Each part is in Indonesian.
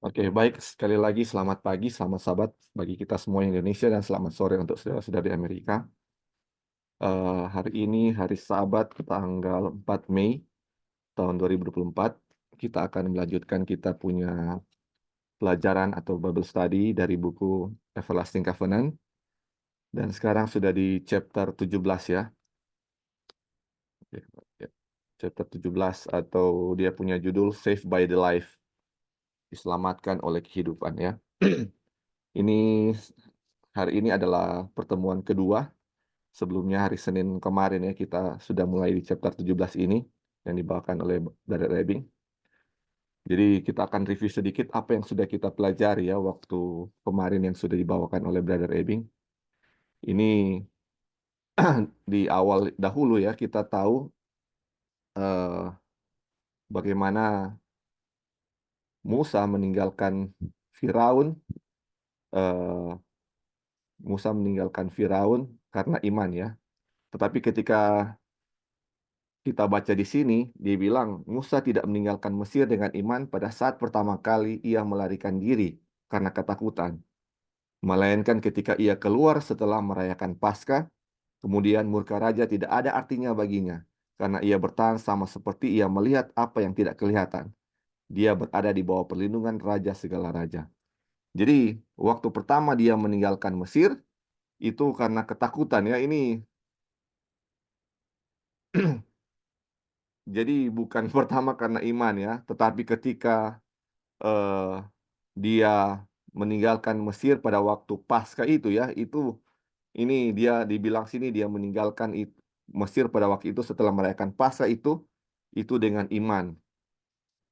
Oke, baik. Sekali lagi selamat pagi, selamat sahabat bagi kita semua yang Indonesia, dan selamat sore untuk saudara-saudara di Amerika. Hari ini hari Sabat tanggal 4 Mei tahun 2024. Kita akan melanjutkan kita punya pelajaran atau Bible study dari buku Everlasting Covenant. Dan sekarang sudah di chapter 17 ya. Oke, ya. Chapter 17 atau dia punya judul Saved by the Life. Diselamatkan oleh kehidupan ya. Ini hari ini adalah pertemuan kedua. Sebelumnya hari Senin kemarin ya kita sudah mulai di chapter 17 ini yang dibawakan oleh Brother Rebing. Jadi kita akan review sedikit apa yang sudah kita pelajari ya waktu kemarin yang sudah dibawakan oleh Brother Rebing. Ini di awal dahulu ya kita tahu eh, bagaimana Musa meninggalkan Firaun, eh, Musa meninggalkan Firaun karena iman ya. Tetapi ketika kita baca di sini, dia bilang Musa tidak meninggalkan Mesir dengan iman pada saat pertama kali ia melarikan diri karena ketakutan. Melainkan ketika ia keluar setelah merayakan Paskah, kemudian murka raja tidak ada artinya baginya, karena ia bertahan sama seperti ia melihat apa yang tidak kelihatan. Dia berada di bawah perlindungan raja segala raja. Jadi, waktu pertama dia meninggalkan Mesir, itu karena ketakutan ya. Ini jadi bukan pertama karena iman ya, tetapi ketika eh, dia meninggalkan Mesir pada waktu pasca itu ya, itu ini dia dibilang sini dia meninggalkan Mesir pada waktu itu setelah merayakan Paskah itu dengan iman.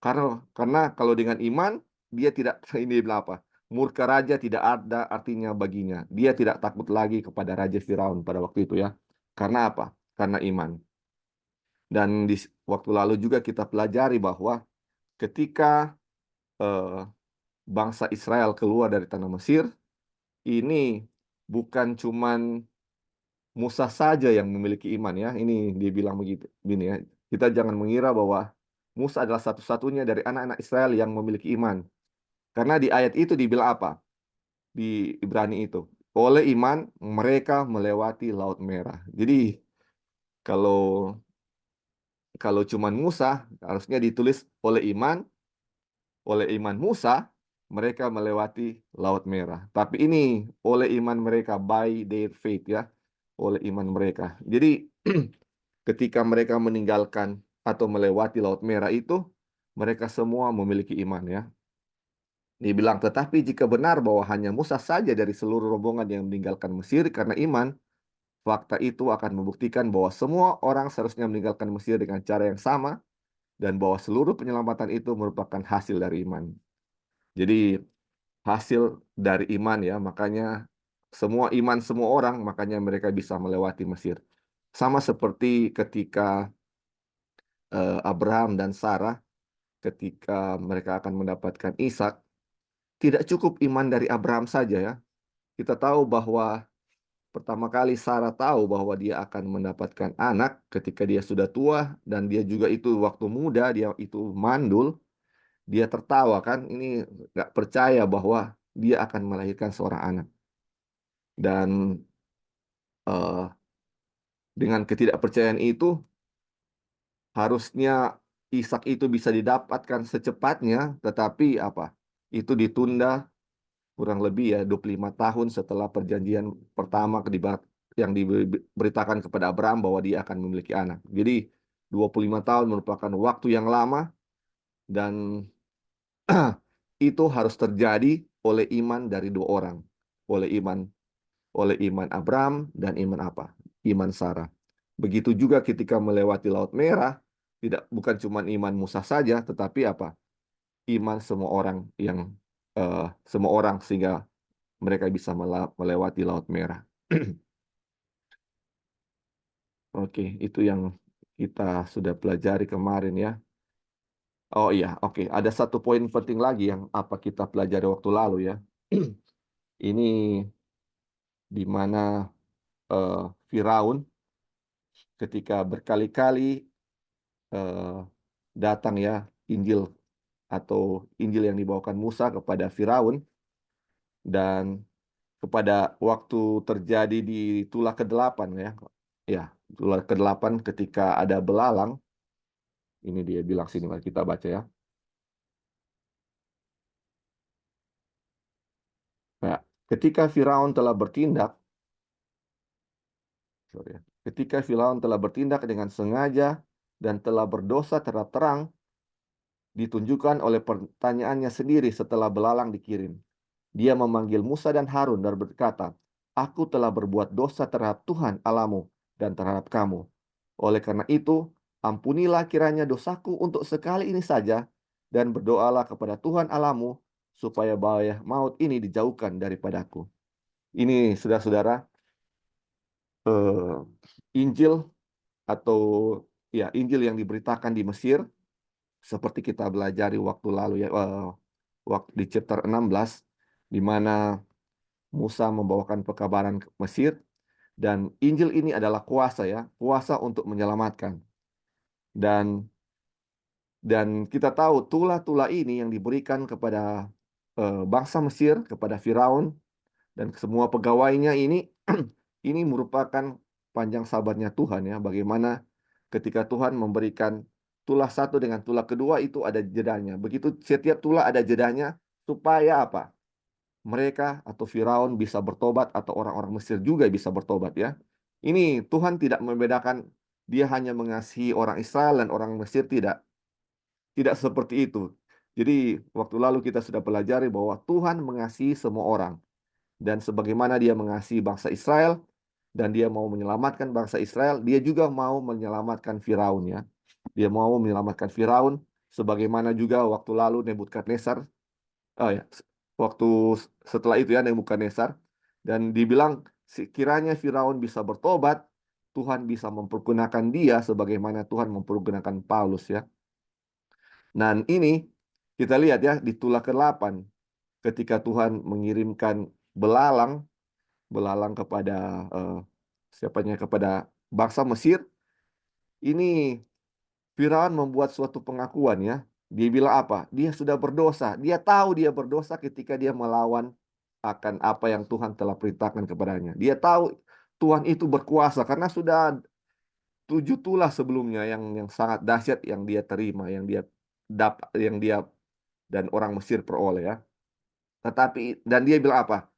Karena kalau dengan iman dia tidak ini bilang apa? Murka raja tidak ada artinya baginya. Dia tidak takut lagi kepada Raja Firaun pada waktu itu ya. Karena apa? Karena iman. Dan di waktu lalu juga kita pelajari bahwa ketika eh, bangsa Israel keluar dari tanah Mesir, ini bukan cuman Musa saja yang memiliki iman ya. Ini dia bilang begitu, gini ya. Kita jangan mengira bahwa Musa adalah satu-satunya dari anak-anak Israel yang memiliki iman. Karena di ayat itu dibilang apa? Di Ibrani itu. Oleh iman mereka melewati Laut Merah. Jadi kalau kalau cuman Musa harusnya ditulis oleh iman Musa mereka melewati Laut Merah. Tapi ini oleh iman mereka by their faith ya, oleh iman mereka. Jadi ketika mereka meninggalkan atau melewati Laut Merah itu, mereka semua memiliki iman ya. Dibilang, tetapi jika benar bahwa hanya Musa saja dari seluruh rombongan yang meninggalkan Mesir karena iman, fakta itu akan membuktikan bahwa semua orang seharusnya meninggalkan Mesir dengan cara yang sama dan bahwa seluruh penyelamatan itu merupakan hasil dari iman. Jadi hasil dari iman ya, makanya semua iman semua orang, makanya mereka bisa melewati Mesir. Sama seperti ketika Abraham dan Sarah ketika mereka akan mendapatkan Ishak, tidak cukup iman dari Abraham saja ya. Kita tahu bahwa pertama kali Sarah tahu bahwa dia akan mendapatkan anak ketika dia sudah tua dan dia juga itu waktu muda, dia itu mandul, dia tertawa kan, ini nggak percaya bahwa dia akan melahirkan seorang anak. Dan eh, dengan ketidakpercayaan itu harusnya Ishak itu bisa didapatkan secepatnya, tetapi apa? Itu ditunda kurang lebih ya 25 tahun setelah perjanjian pertama yang diberitakan kepada Abraham bahwa dia akan memiliki anak. Jadi 25 tahun merupakan waktu yang lama dan itu harus terjadi oleh iman dari dua orang. Oleh iman Abraham dan iman apa? Iman Sarah. Begitu juga ketika melewati Laut Merah, tidak bukan cuma iman Musa saja, tetapi apa? Iman semua orang yang semua orang sehingga mereka bisa melewati Laut Merah. Oke, itu yang kita sudah pelajari kemarin ya. Oh iya, oke. Ada satu poin penting lagi yang apa kita pelajari waktu lalu ya. Ini di mana Firaun ketika berkali-kali eh, datang ya Injil atau Injil yang dibawakan Musa kepada Firaun, dan kepada waktu terjadi di tulah ke-8 ya. Ya, tulah ke-8 ketika ada belalang, ini dia bilang sini, mari kita baca ya. Nah, ketika Firaun telah bertindak, sorry ya, ketika Firaun telah bertindak dengan sengaja dan telah berdosa terang-terang, ditunjukkan oleh pertanyaannya sendiri setelah belalang dikirim. Dia memanggil Musa dan Harun dan berkata, "Aku telah berbuat dosa terhadap Tuhan Allahmu dan terhadap kamu. Oleh karena itu, ampunilah kiranya dosaku untuk sekali ini saja, dan berdoalah kepada Tuhan Allahmu supaya bahaya maut ini dijauhkan daripadaku." Ini, saudara-saudara, eh, Injil atau ya Injil yang diberitakan di Mesir, seperti kita belajari waktu lalu ya, waktu di chapter 16, di mana Musa membawakan pekabaran ke Mesir, dan Injil ini adalah kuasa ya, kuasa untuk menyelamatkan. Dan kita tahu tulah-tulah ini yang diberikan kepada bangsa Mesir, kepada Firaun dan semua pegawainya ini ini merupakan panjang sabarnya Tuhan ya, bagaimana ketika Tuhan memberikan tulah satu dengan tulah kedua itu ada jedanya. Begitu setiap tulah ada jedanya supaya apa? Mereka atau Firaun bisa bertobat atau orang-orang Mesir juga bisa bertobat ya. Ini Tuhan tidak membedakan, dia hanya mengasihi orang Israel dan orang Mesir, tidak. Tidak seperti itu. Jadi waktu lalu kita sudah pelajari bahwa Tuhan mengasihi semua orang. Dan sebagaimana dia mengasihi bangsa Israel dan dia mau menyelamatkan bangsa Israel, dia juga mau menyelamatkan Firaun ya. Dia mau menyelamatkan Firaun sebagaimana juga waktu lalu Nebukadnezar. Oh ya, waktu setelah itu ya Nebukadnezar, dan dibilang sekiranya Firaun bisa bertobat, Tuhan bisa mempergunakan dia sebagaimana Tuhan mempergunakan Paulus ya. Dan ini kita lihat ya di tulah ke-8 ketika Tuhan mengirimkan belalang kepada siapanya, kepada bangsa Mesir. Ini Firaun membuat suatu pengakuan ya. Dia bilang apa? Dia sudah berdosa. Dia tahu dia berdosa ketika dia melawan akan apa yang Tuhan telah perintahkan kepadanya. Dia tahu Tuhan itu berkuasa karena sudah 7 tulah sebelumnya yang sangat dahsyat yang dia terima, yang dia dapat, yang dia dan orang Mesir peroleh ya. Tetapi dan dia bilang apa?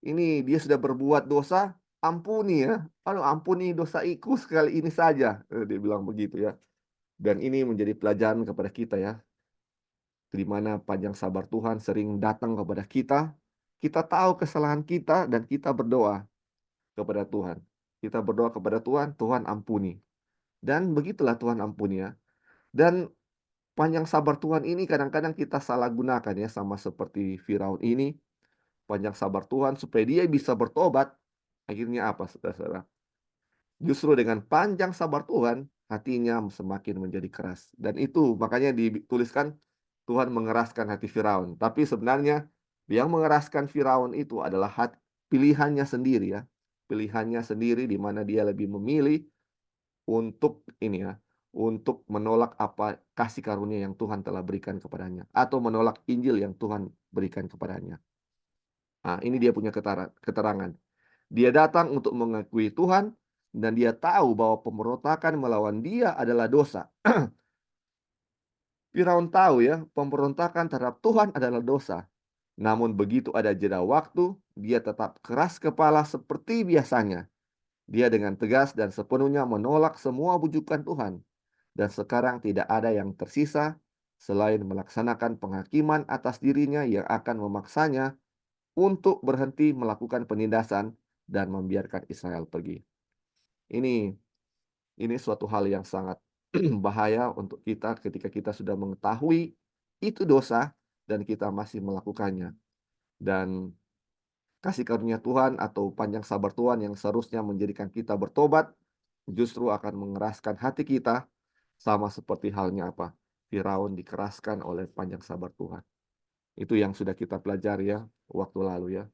Ini dia sudah berbuat dosa, ampuni ya. Aduh, ampuni dosaiku sekali ini saja. Dia bilang begitu ya. Dan ini menjadi pelajaran kepada kita ya, di mana panjang sabar Tuhan sering datang kepada kita. Kita tahu kesalahan kita dan kita berdoa kepada Tuhan. Kita berdoa kepada Tuhan, Tuhan ampuni. Dan begitulah Tuhan ampuni ya. Dan panjang sabar Tuhan ini kadang-kadang kita salah gunakan ya, sama seperti Firaun ini. Panjang sabar Tuhan supaya dia bisa bertobat. Akhirnya apa, saudara-saudara? Justru dengan panjang sabar Tuhan, hatinya semakin menjadi keras. Dan itu makanya dituliskan Tuhan mengeraskan hati Firaun. Tapi sebenarnya yang mengeraskan Firaun itu adalah pilihannya sendiri ya. Pilihannya sendiri di mana dia lebih memilih untuk ini ya, untuk menolak apa kasih karunia yang Tuhan telah berikan kepadanya atau menolak Injil yang Tuhan berikan kepadanya. Nah, ini dia punya keterangan. Dia datang untuk mengakui Tuhan dan dia tahu bahwa pemberontakan melawan dia adalah dosa. Firaun tahu ya, pemberontakan terhadap Tuhan adalah dosa. Namun begitu ada jeda waktu, dia tetap keras kepala seperti biasanya. Dia dengan tegas dan sepenuhnya menolak semua bujukan Tuhan. Dan sekarang tidak ada yang tersisa selain melaksanakan penghakiman atas dirinya yang akan memaksanya untuk berhenti melakukan penindasan dan membiarkan Israel pergi. Ini suatu hal yang sangat bahaya untuk kita ketika kita sudah mengetahui itu dosa dan kita masih melakukannya. Dan kasih karunia Tuhan atau panjang sabar Tuhan yang seharusnya menjadikan kita bertobat justru akan mengeraskan hati kita, sama seperti halnya apa? Firaun dikeraskan oleh panjang sabar Tuhan. Itu yang sudah kita pelajari ya waktu lalu ya.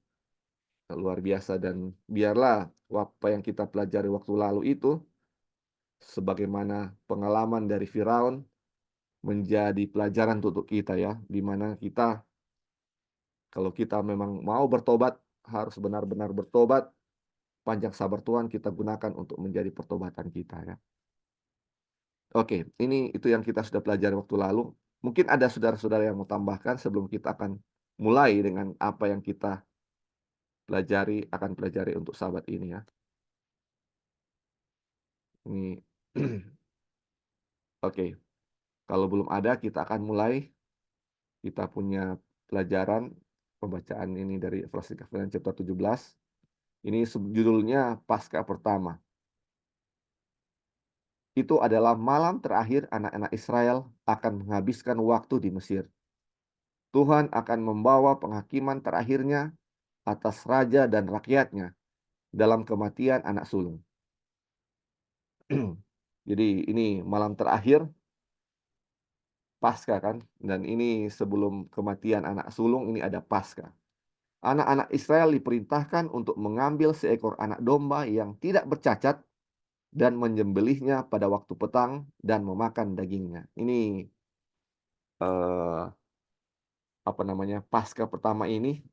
Luar biasa, dan biarlah apa yang kita pelajari waktu lalu itu sebagaimana pengalaman dari Firaun, menjadi pelajaran untuk kita ya, di mana kita kalau kita memang mau bertobat, harus benar-benar bertobat, panjang sabar Tuhan kita gunakan untuk menjadi pertobatan kita ya. Oke, itu yang kita sudah pelajari waktu lalu. Mungkin ada saudara-saudara yang mau tambahkan sebelum kita akan mulai dengan apa yang kita akan pelajari untuk sahabat ini ya. Ini oke, kalau belum ada kita akan mulai. Kita punya pelajaran pembacaan ini dari Frasi Covenant chapter 17. Ini judulnya Paskah Pertama. Itu adalah malam terakhir anak-anak Israel akan menghabiskan waktu di Mesir. Tuhan akan membawa penghakiman terakhirnya atas raja dan rakyatnya dalam kematian anak sulung. Jadi ini malam terakhir Paskah kan, dan ini sebelum kematian anak sulung ini ada Paskah. Anak-anak Israel diperintahkan untuk mengambil seekor anak domba yang tidak bercacat dan menyembelihnya pada waktu petang dan memakan dagingnya. Ini eh, apa namanya Paskah pertama ini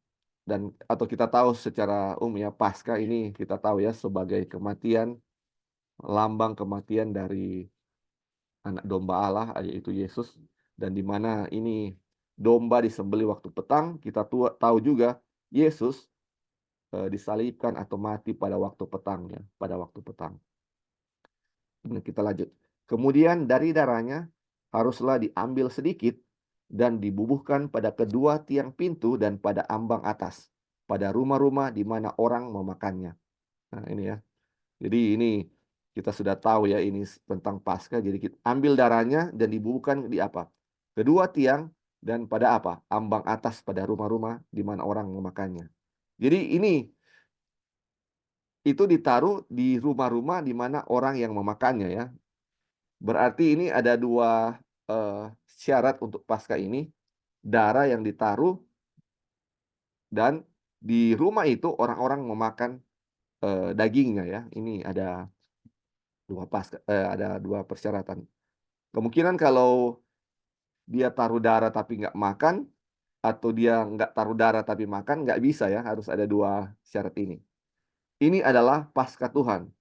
dan atau kita tahu secara umum ya Paskah ini kita tahu ya sebagai kematian, lambang kematian dari anak domba Allah yaitu Yesus, dan di mana ini domba disembelih waktu petang. Kita tahu juga Yesus disalibkan atau mati pada waktu petang ya, pada waktu petang. Nah, kita lanjut. Kemudian dari darahnya haruslah diambil sedikit dan dibubuhkan pada kedua tiang pintu dan pada ambang atas, pada rumah-rumah di mana orang memakannya. Nah, ini ya. Jadi ini kita sudah tahu ya ini tentang Paskah. Jadi kita ambil darahnya dan dibubuhkan di apa? Kedua tiang dan pada apa? Ambang atas pada rumah-rumah di mana orang memakannya. Jadi ini itu ditaruh di rumah-rumah di mana orang yang memakannya ya. Berarti ini ada dua syarat untuk Paskah ini, darah yang ditaruh dan di rumah itu orang-orang memakan dagingnya ya. Ini ada ada dua persyaratan. Kemungkinan kalau dia taruh darah tapi nggak makan, atau dia nggak taruh darah tapi makan, nggak bisa ya, harus ada dua syarat ini. Ini adalah Paskah Tuhan.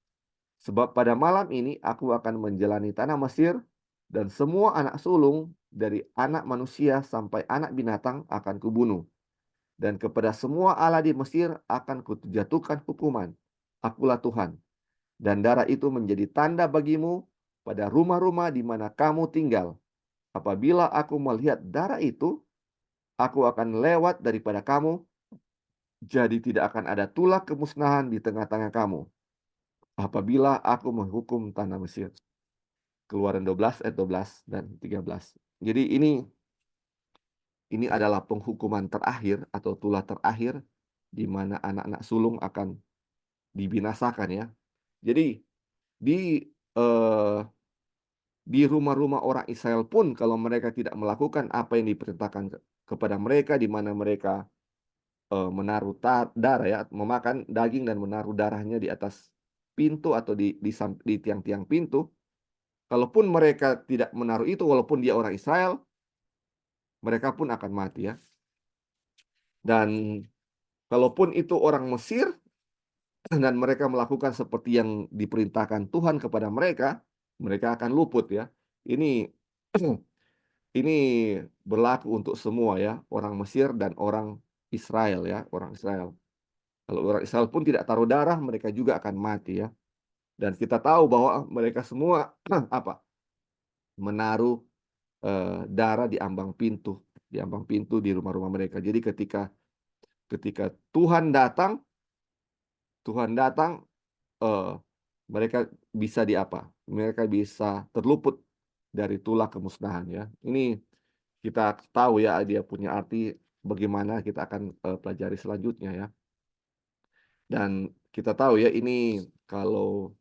Sebab pada malam ini aku akan menjalani tanah Mesir, dan semua anak sulung dari anak manusia sampai anak binatang akan kubunuh. Dan kepada semua Allah di Mesir akan kujatuhkan hukuman. Akulah Tuhan. Dan darah itu menjadi tanda bagimu pada rumah-rumah di mana kamu tinggal. Apabila aku melihat darah itu, aku akan lewat daripada kamu, jadi tidak akan ada tulah kemusnahan di tengah-tengah kamu. Apabila aku menghukum tanah Mesir. Keluaran 12 ayat 12 dan 13. Jadi ini adalah penghukuman terakhir atau tulah terakhir di mana anak-anak sulung akan dibinasakan ya. Jadi di eh, di rumah-rumah orang Israel pun kalau mereka tidak melakukan apa yang diperintahkan kepada mereka, di mana mereka menaruh darah ya, memakan daging dan menaruh darahnya di atas pintu atau di tiang-tiang pintu. Kalaupun mereka tidak menaruh itu, walaupun dia orang Israel, mereka pun akan mati ya. Dan kalaupun itu orang Mesir dan mereka melakukan seperti yang diperintahkan Tuhan kepada mereka, mereka akan luput ya. Ini ini berlaku untuk semua ya, orang Mesir dan orang Israel ya, orang Israel. Kalau orang Israel pun tidak taruh darah, mereka juga akan mati ya. Dan kita tahu bahwa mereka semua apa? Menaruh darah di ambang pintu di rumah-rumah mereka. Jadi ketika ketika Tuhan datang, eh, mereka bisa di apa? Mereka bisa terluput dari tulah kemusnahan ya. Ini kita tahu ya dia punya arti bagaimana kita akan pelajari selanjutnya ya. Dan kita tahu ya ini kalau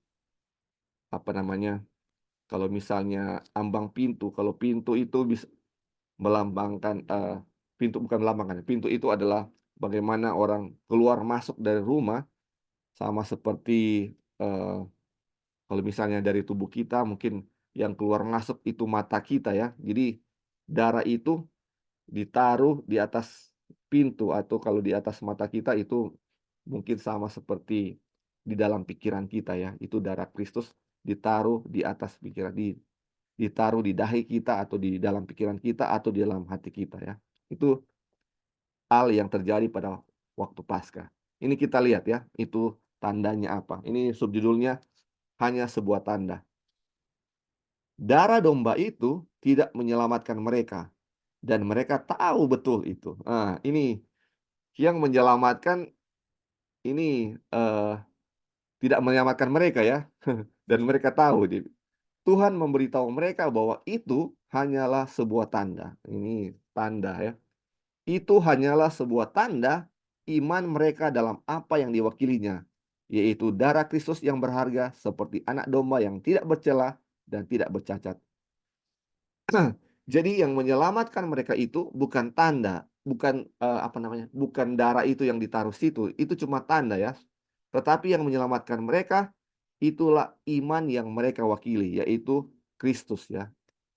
apa namanya? Kalau misalnya ambang pintu, kalau pintu itu bisa melambangkan pintu bukan melambangkan, pintu itu adalah bagaimana orang keluar masuk dari rumah sama seperti kalau misalnya dari tubuh kita mungkin yang keluar masuk itu mata kita ya. Jadi darah itu ditaruh di atas pintu atau kalau di atas mata kita itu mungkin sama seperti di dalam pikiran kita ya. Itu darah Kristus ditaruh di atas pikiran, ditaruh di dahi kita atau di dalam pikiran kita atau di dalam hati kita ya. Itu hal yang terjadi pada waktu Paskah. Ini kita lihat ya, itu tandanya apa. Ini subjudulnya hanya sebuah tanda. Darah domba itu tidak menyelamatkan mereka dan mereka tahu betul itu. Nah, ini yang menyelamatkan ini tidak menyelamatkan mereka ya dan mereka tahu. Tuhan memberitahu mereka bahwa itu hanyalah sebuah tanda. Ini tanda ya. Itu hanyalah sebuah tanda iman mereka dalam apa yang diwakilinya, yaitu darah Kristus yang berharga seperti anak domba yang tidak bercela dan tidak bercacat. Jadi yang menyelamatkan mereka itu bukan tanda, bukan, bukan darah itu yang ditaruh situ, itu cuma tanda ya. Tetapi yang menyelamatkan mereka, itulah iman yang mereka wakili, yaitu Kristus ya,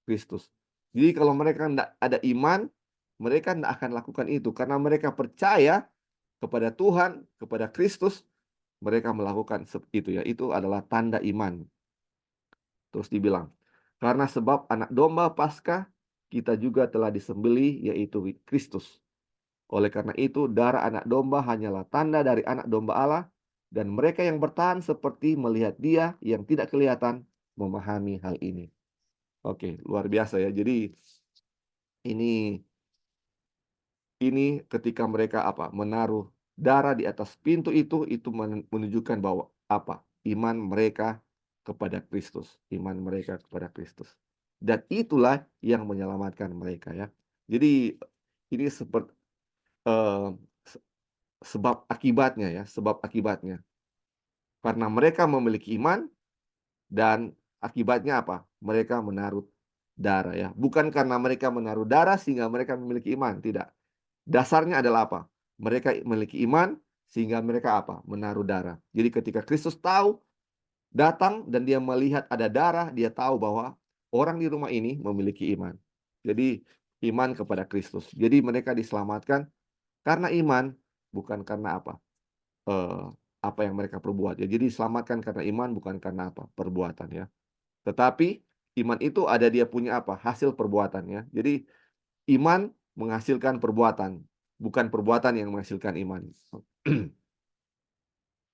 Kristus. Jadi kalau mereka tidak ada iman, mereka tidak akan lakukan itu, karena mereka percaya kepada Tuhan, kepada Kristus, mereka melakukan itu ya, itu adalah tanda iman. Terus dibilang, karena sebab anak domba Paskah, kita juga telah disembelih, yaitu Kristus. Oleh karena itu, darah anak domba hanyalah tanda dari anak domba Allah, dan mereka yang bertahan seperti melihat dia yang tidak kelihatan, memahami hal ini. Oke, luar biasa ya. Jadi, ini ketika mereka menaruh darah di atas pintu itu menunjukkan bahwa iman mereka kepada Kristus, iman mereka kepada Kristus. Dan itulah yang menyelamatkan mereka ya. Jadi ini seperti sebab akibatnya ya, sebab akibatnya. Karena mereka memiliki iman dan akibatnya mereka menaruh darah ya. Bukan karena mereka menaruh darah sehingga mereka memiliki iman, tidak. Dasarnya adalah mereka memiliki iman sehingga mereka menaruh darah. Jadi ketika Kristus datang dan dia melihat ada darah, dia tahu bahwa orang di rumah ini memiliki iman. Jadi iman kepada Kristus. Jadi mereka diselamatkan karena iman, bukan karena apa yang mereka perbuat ya. Jadi diselamatkan karena iman, bukan karena perbuatan ya. Tetapi iman itu ada dia punya hasil perbuatannya. Jadi iman menghasilkan perbuatan, bukan perbuatan yang menghasilkan iman.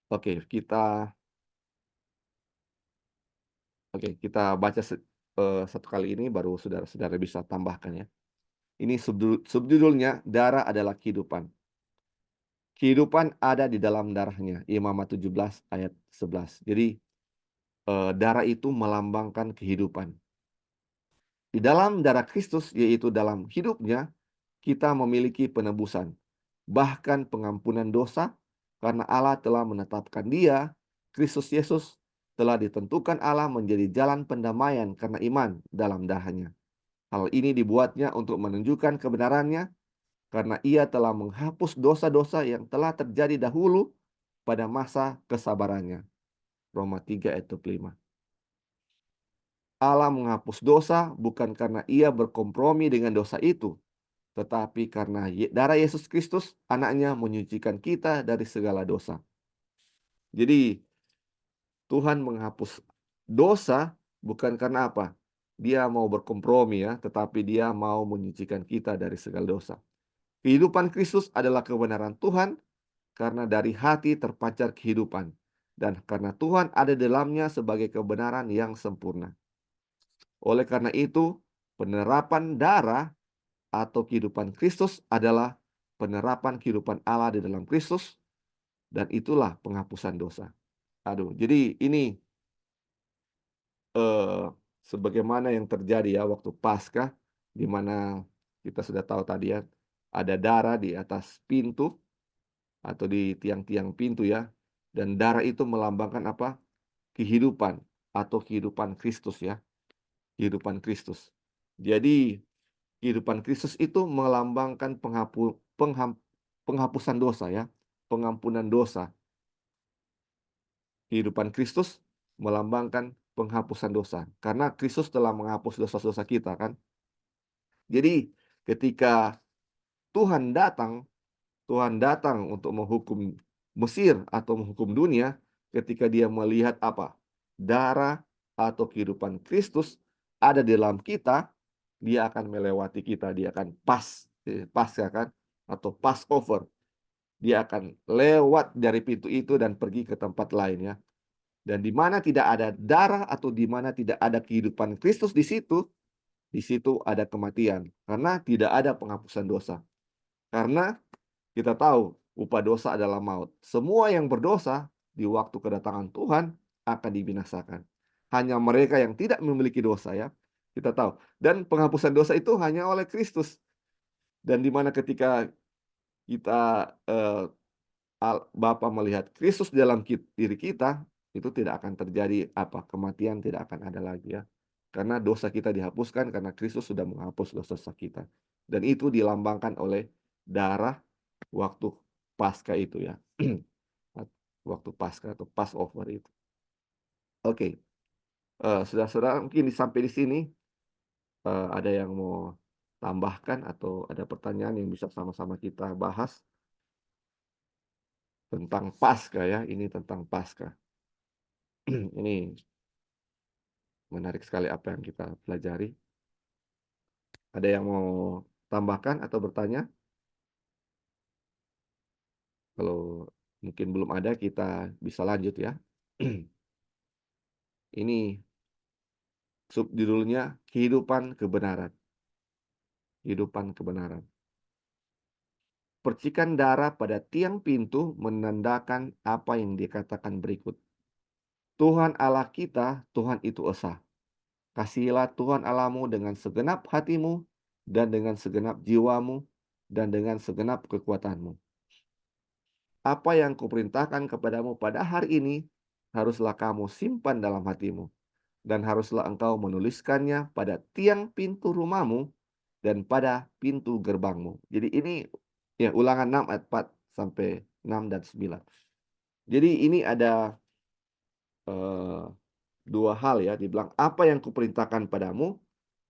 Oke, kita baca satu kali ini baru saudara-saudara bisa tambahkan ya. Ini subjudulnya darah adalah kehidupan. Kehidupan ada di dalam darahnya. Imamat 17 ayat 11. Jadi darah itu melambangkan kehidupan. Di dalam darah Kristus, yaitu dalam hidupnya, kita memiliki penebusan, bahkan pengampunan dosa, karena Allah telah menetapkan dia, Kristus Yesus, telah ditentukan Allah menjadi jalan pendamaian karena iman dalam darahnya. Hal ini dibuatnya untuk menunjukkan kebenarannya, karena ia telah menghapus dosa-dosa yang telah terjadi dahulu pada masa kesabarannya. Roma 3 ayat 5. Allah menghapus dosa bukan karena ia berkompromi dengan dosa itu, tetapi karena darah Yesus Kristus, anaknya menyucikan kita dari segala dosa. Jadi Tuhan menghapus dosa bukan karena dia mau berkompromi ya, tetapi dia mau menyucikan kita dari segala dosa. Kehidupan Kristus adalah kebenaran Tuhan, karena dari hati terpancar kehidupan, dan karena Tuhan ada dalamnya sebagai kebenaran yang sempurna. Oleh karena itu, penerapan darah atau kehidupan Kristus adalah penerapan kehidupan Allah di dalam Kristus, dan itulah penghapusan dosa. Jadi ini eh, sebagaimana yang terjadi ya waktu Paskah, di mana kita sudah tahu tadi ya, ada darah di atas pintu atau di tiang-tiang pintu ya, dan darah itu melambangkan kehidupan atau kehidupan Kristus ya, kehidupan Kristus. Jadi kehidupan Kristus itu melambangkan penghapusan dosa ya, pengampunan dosa. Kehidupan Kristus melambangkan penghapusan dosa. Karena Kristus telah menghapus dosa-dosa kita kan. Jadi ketika Tuhan datang, Tuhan datang untuk menghukum Mesir atau menghukum dunia ketika dia melihat apa? Darah atau kehidupan Kristus ada di dalam kita, dia akan melewati kita, dia akan pasca kan atau Passover. Dia akan lewat dari pintu itu dan pergi ke tempat lain ya. Dan di mana tidak ada darah atau di mana tidak ada kehidupan Kristus di situ ada kematian. Karena tidak ada penghapusan dosa. Karena kita tahu upah dosa adalah maut. Semua yang berdosa di waktu kedatangan Tuhan akan dibinasakan. Hanya mereka yang tidak memiliki dosa ya. Kita tahu. Dan penghapusan dosa itu hanya oleh Kristus. Dan di mana ketika kita Bapa melihat Kristus dalam diri kita, itu tidak akan terjadi apa? Kematian tidak akan ada lagi ya. Karena dosa kita dihapuskan karena Kristus sudah menghapus dosa-dosa kita. Dan itu dilambangkan oleh darah waktu Paskah itu ya. Waktu Paskah atau Passover itu. Oke, saudara-saudara mungkin sampai di sini ada yang mau tambahkan atau ada pertanyaan yang bisa sama-sama kita bahas tentang Paskah ya. Ini tentang Paskah. Ini menarik sekali apa yang kita pelajari. Ada yang mau tambahkan atau bertanya? Kalau mungkin belum ada, kita bisa lanjut ya. Ini subjudulnya kehidupan kebenaran. Kehidupan kebenaran. Percikan darah pada tiang pintu menandakan apa yang dikatakan berikut. Tuhan Allah kita, Tuhan itu esa. Kasihilah Tuhan Allahmu dengan segenap hatimu, dan dengan segenap jiwamu, dan dengan segenap kekuatanmu. Apa yang kuperintahkan kepadamu pada hari ini, haruslah kamu simpan dalam hatimu, dan haruslah engkau menuliskannya pada tiang pintu rumahmu, dan pada pintu gerbangmu. Jadi ini ya Ulangan 6 ayat 4 sampai 6 dan 9. Jadi ini ada dua hal ya, dibilang apa yang kuperintahkan padamu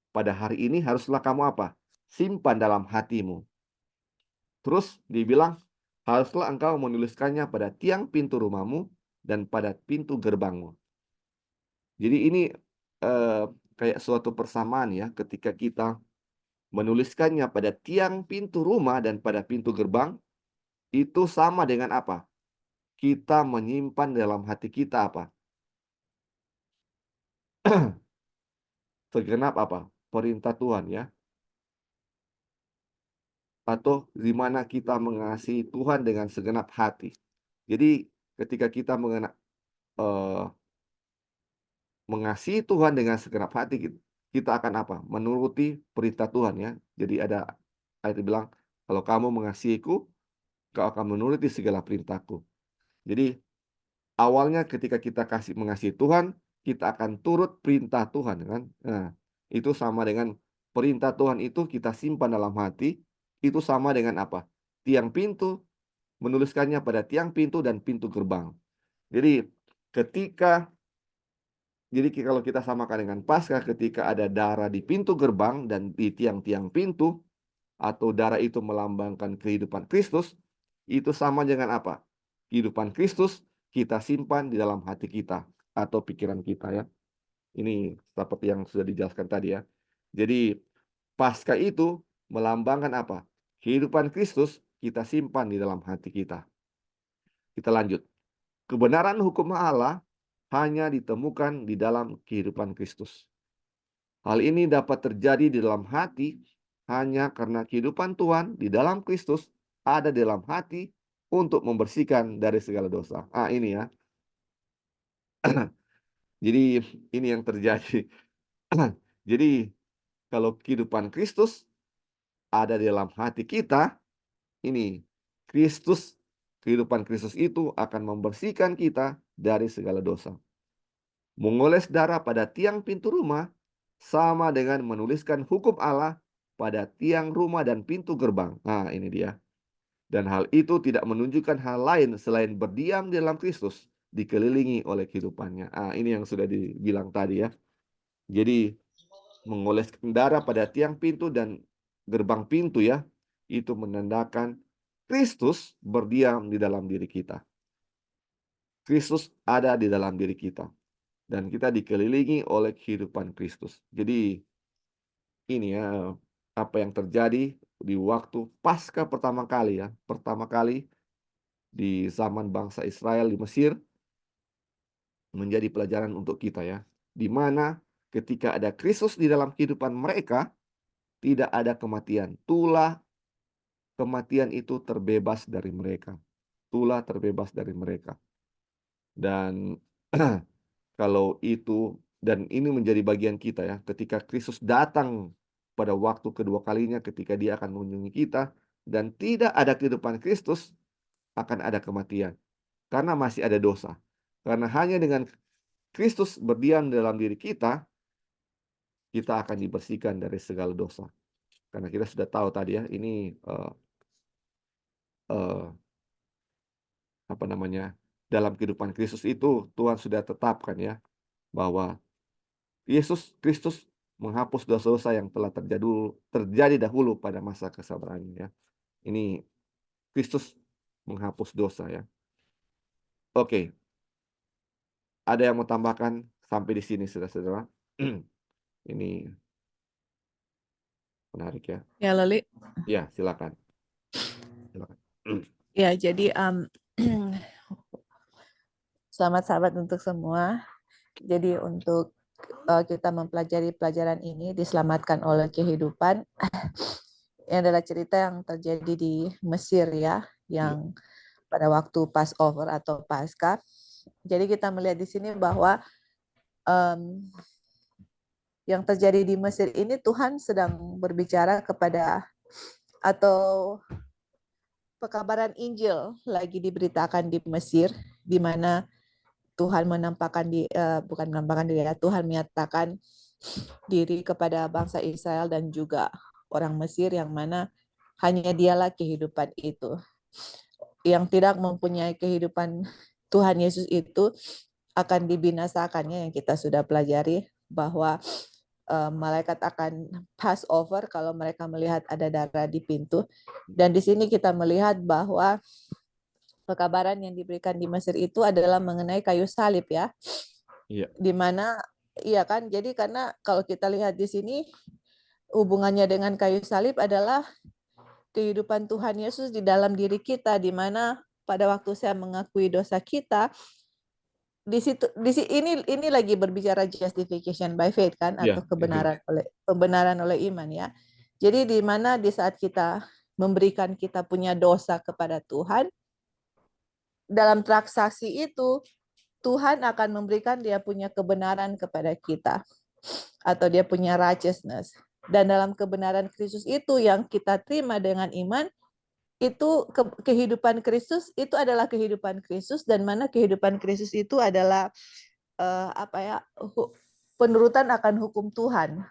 pada hari ini haruslah kamu apa? Simpan dalam hatimu. Terus dibilang haruslah engkau menuliskannya pada tiang pintu rumahmu dan pada pintu gerbangmu. Jadi ini kayak suatu persamaan ya ketika kita menuliskannya pada tiang pintu rumah dan pada pintu gerbang, itu sama dengan apa? Kita menyimpan dalam hati kita apa? Segenap apa? Perintah Tuhan ya. Atau di mana kita mengasihi Tuhan dengan segenap hati. Jadi ketika kita mengasihi Tuhan dengan segenap hati, kita akan apa? Menuruti perintah Tuhan ya. Jadi ada ayat yang bilang, kalau kamu mengasihiku, kau akan menuruti segala perintahku. Jadi awalnya ketika kita mengasihi Tuhan, kita akan turut perintah Tuhan kan. Nah, itu sama dengan perintah Tuhan itu kita simpan dalam hati, itu sama dengan apa? Tiang pintu, menuliskannya pada tiang pintu dan pintu gerbang. Jadi ketika kalau kita samakan dengan Paskah, ketika ada darah di pintu gerbang dan di tiang-tiang pintu, atau darah itu melambangkan kehidupan Kristus, itu sama dengan apa? Kehidupan Kristus kita simpan di dalam hati kita atau pikiran kita ya. Ini seperti yang sudah dijelaskan tadi ya. Jadi Paskah itu melambangkan apa? Kehidupan Kristus kita simpan di dalam hati kita. Kita lanjut. Kebenaran hukum Allah hanya ditemukan di dalam kehidupan Kristus. Hal ini dapat terjadi di dalam hati hanya karena kehidupan Tuhan di dalam Kristus ada di dalam hati untuk membersihkan dari segala dosa. Ini ya. Jadi ini yang terjadi. Jadi kalau kehidupan Kristus ada di dalam hati kita, ini Kristus, kehidupan Kristus itu akan membersihkan kita dari segala dosa. Mengoles darah pada tiang pintu rumah sama dengan menuliskan hukum Allah pada tiang rumah dan pintu gerbang. Ini dia. Dan hal itu tidak menunjukkan hal lain selain berdiam di dalam Kristus. dikelilingi oleh kehidupannya. Ini yang sudah dibilang tadi ya. Jadi mengoleskan darah pada tiang pintu dan gerbang pintu ya, itu menandakan Kristus berdiam di dalam diri kita. Kristus ada di dalam diri kita. Dan kita dikelilingi oleh kehidupan Kristus. Jadi ini ya, apa yang terjadi di waktu Paskah pertama kali ya. Pertama kali di zaman bangsa Israel di Mesir, menjadi pelajaran untuk kita ya. Di mana ketika ada Kristus di dalam kehidupan mereka, tidak ada kematian. Tulah kematian itu terbebas dari mereka. Tulah terbebas dari mereka. Dan kalau itu, dan ini menjadi bagian kita ya, ketika Kristus datang pada waktu kedua kalinya, ketika dia akan mengunjungi kita, dan tidak ada kehidupan Kristus, akan ada kematian. Karena masih ada dosa. Karena hanya dengan Kristus berdiam dalam diri kita, kita akan dibersihkan dari segala dosa. Karena kita sudah tahu tadi ya, ini apa namanya, dalam kehidupan Kristus itu Tuhan sudah tetapkan ya, bahwa Yesus Kristus menghapus dosa-dosa yang telah terjadi dahulu pada masa kesabarannya ya. Ini Kristus menghapus dosa ya. Oke, ada yang mau tambahkan sampai di sini saudara-saudara? Ini menarik ya. Ya, Loli. Ya, silakan. Silakan. Ya, jadi selamat sahabat untuk semua. Jadi untuk kita mempelajari pelajaran ini, diselamatkan oleh kehidupan, ini adalah cerita yang terjadi di Mesir ya, yang pada waktu Passover atau Paskah. Jadi kita melihat di sini bahwa yang terjadi di Mesir ini Tuhan sedang berbicara kepada, atau pekabaran Injil lagi diberitakan di Mesir, di mana Tuhan bukan menampakkan diri, Tuhan menyatakan diri kepada bangsa Israel dan juga orang Mesir, yang mana hanya dialah kehidupan itu. Yang tidak mempunyai kehidupan Tuhan Yesus itu akan dibinasakannya, yang kita sudah pelajari bahwa malaikat akan pass over kalau mereka melihat ada darah di pintu. Dan di sini kita melihat bahwa pekabaran yang diberikan di Mesir itu adalah mengenai kayu salib ya. Iya. Di mana iya kan, jadi karena kalau kita lihat di sini hubungannya dengan kayu salib adalah kehidupan Tuhan Yesus di dalam diri kita, di mana pada waktu saya mengakui dosa kita, di situ ini lagi berbicara justification by faith kan, atau pembenaran oleh iman ya. Jadi di mana di saat kita memberikan kita punya dosa kepada Tuhan, dalam transaksi itu Tuhan akan memberikan dia punya kebenaran kepada kita, atau dia punya righteousness. Dan dalam kebenaran Kristus itu yang kita terima dengan iman, itu kehidupan Kristus itu adalah kehidupan Kristus, dan mana kehidupan Kristus itu adalah penurutan akan hukum Tuhan,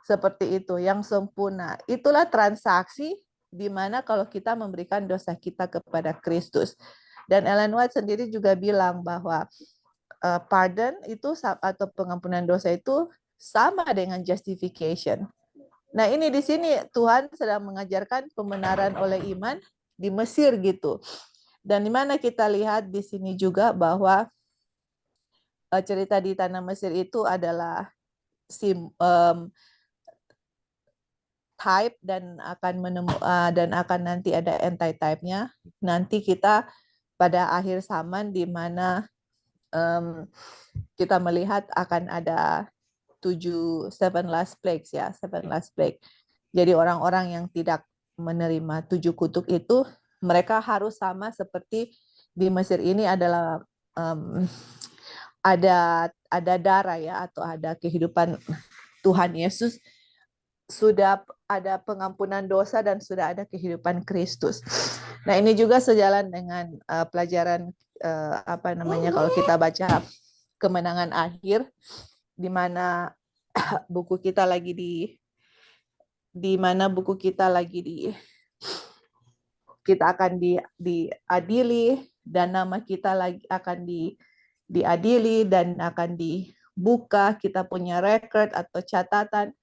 seperti itu yang sempurna. Itulah transaksi di mana kalau kita memberikan dosa kita kepada Kristus. Dan Ellen White sendiri juga bilang bahwa pardon itu atau pengampunan dosa itu sama dengan justification. Nah, ini di sini Tuhan sedang mengajarkan pembenaran oleh iman di Mesir gitu. Dan di mana kita lihat di sini juga bahwa cerita di tanah Mesir itu adalah type, dan akan nanti ada anti-type-nya. Nanti kita pada akhir zaman di mana kita melihat akan ada 7 last plagues ya, 7 last plague. Jadi orang-orang yang tidak menerima 7 kutuk itu, mereka harus sama seperti di Mesir ini, adalah ada darah ya, atau ada kehidupan Tuhan Yesus, sudah ada pengampunan dosa dan sudah ada kehidupan Kristus. Nah, ini juga sejalan dengan pelajaran kalau kita baca Kemenangan Akhir, di mana buku kita lagi kita akan diadili, dan nama kita lagi akan diadili dan akan dibuka, kita punya record atau catatan.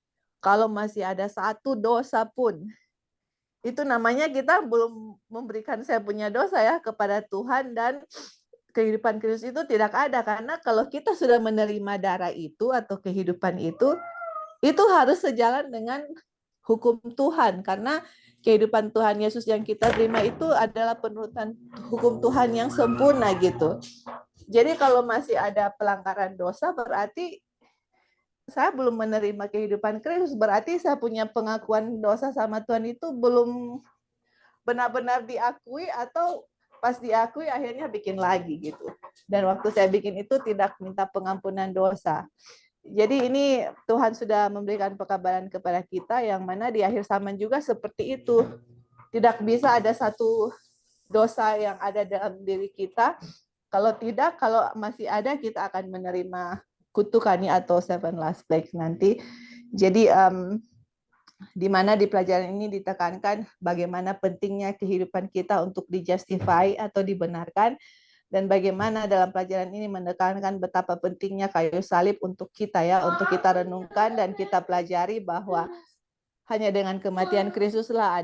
Kalau masih ada satu dosa pun, itu namanya kita belum memberikan saya punya dosa ya kepada Tuhan, dan kehidupan Kristus itu tidak ada. Karena kalau kita sudah menerima darah itu atau kehidupan itu harus sejalan dengan hukum Tuhan. Karena kehidupan Tuhan Yesus yang kita terima itu adalah penurutan hukum Tuhan yang sempurna gitu. Jadi kalau masih ada pelanggaran dosa, berarti saya belum menerima kehidupan Kristus. Berarti saya punya pengakuan dosa sama Tuhan itu belum benar-benar diakui, atau pas diakui akhirnya bikin lagi gitu. Dan waktu saya bikin itu tidak minta pengampunan dosa. Jadi ini Tuhan sudah memberikan pekabaran kepada kita yang mana di akhir zaman juga seperti itu. Tidak bisa ada satu dosa yang ada dalam diri kita. Kalau tidak, kalau masih ada, kita akan menerima kutukannya atau seven last plagues nanti. Jadi di mana di pelajaran ini ditekankan bagaimana pentingnya kehidupan kita untuk dijustify atau dibenarkan, dan bagaimana dalam pelajaran ini menekankan betapa pentingnya kayu salib untuk kita ya, untuk kita renungkan dan kita pelajari bahwa hanya dengan kematian Kristuslah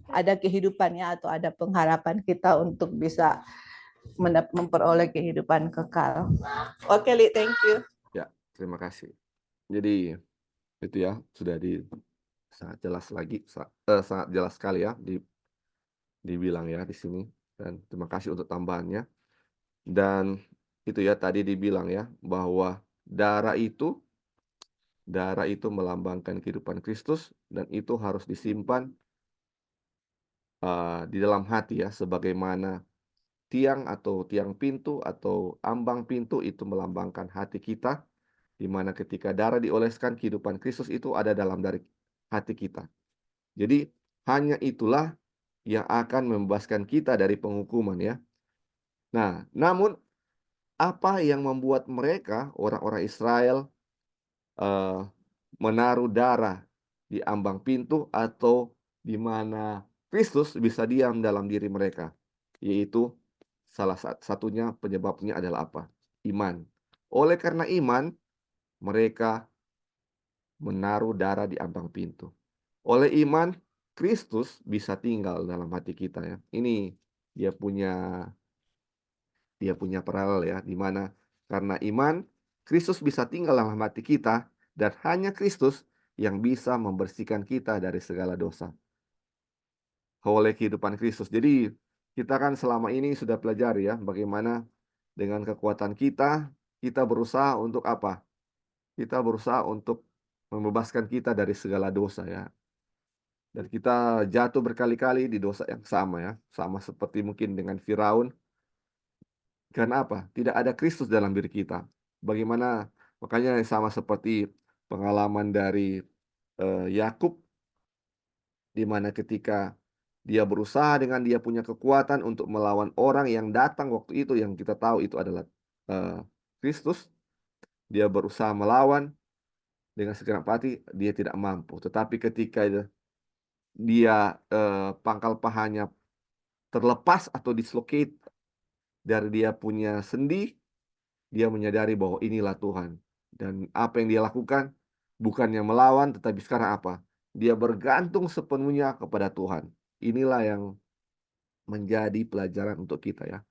ada kehidupannya atau ada pengharapan kita untuk bisa memperoleh kehidupan kekal. Oke, Li, thank you. Ya, terima kasih. Jadi itu ya sudah sangat jelas lagi, sangat jelas sekali ya dibilang ya di sini, dan terima kasih untuk tambahannya. Dan itu ya tadi dibilang ya bahwa darah itu melambangkan kehidupan Kristus, dan itu harus disimpan di dalam hati ya, sebagaimana tiang pintu atau ambang pintu itu melambangkan hati kita, di mana ketika darah dioleskan, kehidupan Kristus itu ada dalam dari hati kita. Jadi hanya itulah yang akan membebaskan kita dari penghukuman ya. Nah, namun apa yang membuat mereka, orang-orang Israel, eh, menaruh darah di ambang pintu atau di mana Kristus bisa diam dalam diri mereka? Yaitu salah satunya penyebabnya adalah apa? Iman. Oleh karena iman, mereka menaruh darah di ambang pintu. Oleh iman, Kristus bisa tinggal dalam hati kita ya. Ini dia punya paralel ya, di mana karena iman Kristus bisa tinggal dalam hati kita, dan hanya Kristus yang bisa membersihkan kita dari segala dosa oleh kehidupan Kristus. Jadi kita kan selama ini sudah pelajari ya bagaimana dengan kekuatan kita, kita berusaha untuk apa? Kita berusaha untuk membebaskan kita dari segala dosa ya. Dan kita jatuh berkali-kali di dosa yang sama ya. Sama seperti mungkin dengan Firaun. Karena apa? Tidak ada Kristus dalam diri kita. Bagaimana? Makanya sama seperti pengalaman dari Yakub, di mana ketika dia berusaha dengan dia punya kekuatan untuk melawan orang yang datang waktu itu, yang kita tahu itu adalah Kristus. Dia berusaha melawan dengan segenap hati, dia tidak mampu. Tetapi ketika dia pangkal pahanya terlepas atau dislocate dari dia punya sendi, dia menyadari bahwa inilah Tuhan. Dan apa yang dia lakukan bukannya melawan, tetapi sekarang apa? Dia bergantung sepenuhnya kepada Tuhan. Inilah yang menjadi pelajaran untuk kita ya.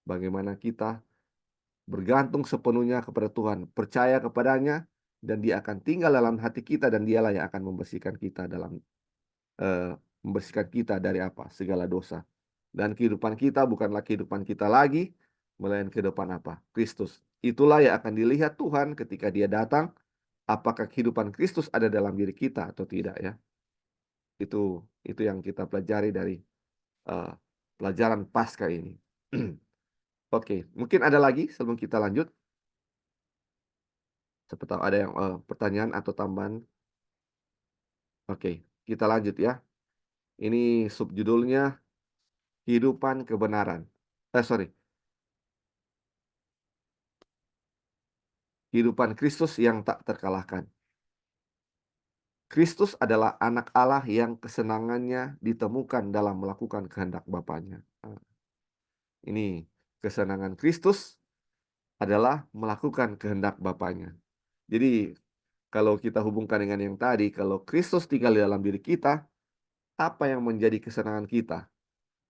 Bagaimana kita bergantung sepenuhnya kepada Tuhan, percaya kepadanya, dan dia akan tinggal dalam hati kita, dan dialah yang akan membersihkan kita dari apa? Segala dosa. Dan kehidupan kita bukanlah kehidupan kita lagi, melainkan kehidupan apa? Kristus. Itulah yang akan dilihat Tuhan ketika dia datang, apakah kehidupan Kristus ada dalam diri kita atau tidak ya. Itu yang kita pelajari dari uh, pelajaran Paskah ini. Oke, mungkin ada lagi sebelum kita lanjut. Siapa tahu ada yang pertanyaan atau tambahan. Oke, kita lanjut ya. Ini subjudulnya kehidupan kebenaran. Sorry, kehidupan Kristus yang tak terkalahkan. Kristus adalah anak Allah yang kesenangannya ditemukan dalam melakukan kehendak Bapaknya. Ini kesenangan Kristus adalah melakukan kehendak Bapaknya. Jadi, kalau kita hubungkan dengan yang tadi, kalau Kristus tinggal di dalam diri kita, apa yang menjadi kesenangan kita?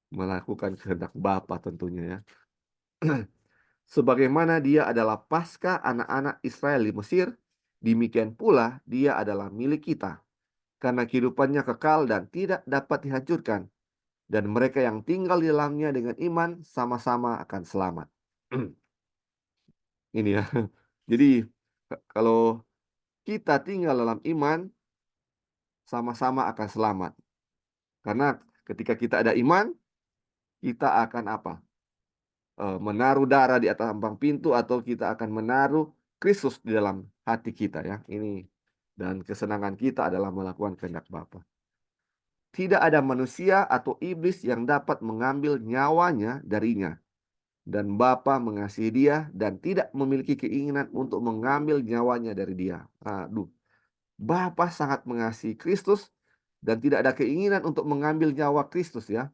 Melakukan kehendak Bapa tentunya ya. Sebagaimana dia adalah Paskah anak-anak Israel di Mesir, demikian pula dia adalah milik kita, karena kehidupannya kekal dan tidak dapat dihancurkan, dan mereka yang tinggal di dalamnya dengan iman sama-sama akan selamat. Ini ya. Jadi kalau kita tinggal dalam iman, sama-sama akan selamat. Karena ketika kita ada iman, kita akan apa? Menaruh darah di atas ambang pintu, atau kita akan menaruh Kristus di dalam hati kita ya. Ini, dan kesenangan kita adalah melakukan kehendak Bapa. Tidak ada manusia atau iblis yang dapat mengambil nyawanya darinya. Dan Bapa mengasihi dia dan tidak memiliki keinginan untuk mengambil nyawanya dari dia. Aduh, Bapa sangat mengasihi Kristus dan tidak ada keinginan untuk mengambil nyawa Kristus ya.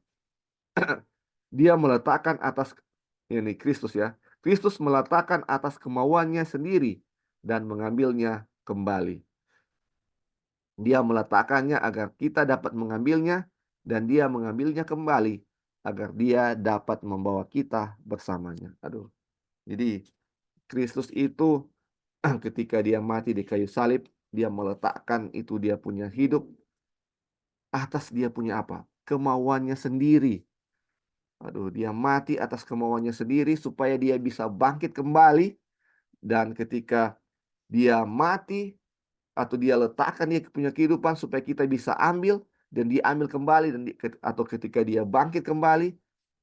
Dia meletakkan atas ini Kristus ya. Kristus meletakkan atas kemauannya sendiri dan mengambilnya kembali. Dia meletakkannya agar kita dapat mengambilnya, dan dia mengambilnya kembali agar dia dapat membawa kita bersamanya. Aduh. Jadi Kristus itu ketika dia mati di kayu salib, dia meletakkan itu dia punya hidup atas dia punya apa? Kemauannya sendiri. Aduh, dia mati atas kemauannya sendiri supaya dia bisa bangkit kembali, dan ketika dia mati atau dia letakkan dia punya kehidupan supaya kita bisa ambil dan diambil kembali, dan atau ketika dia bangkit kembali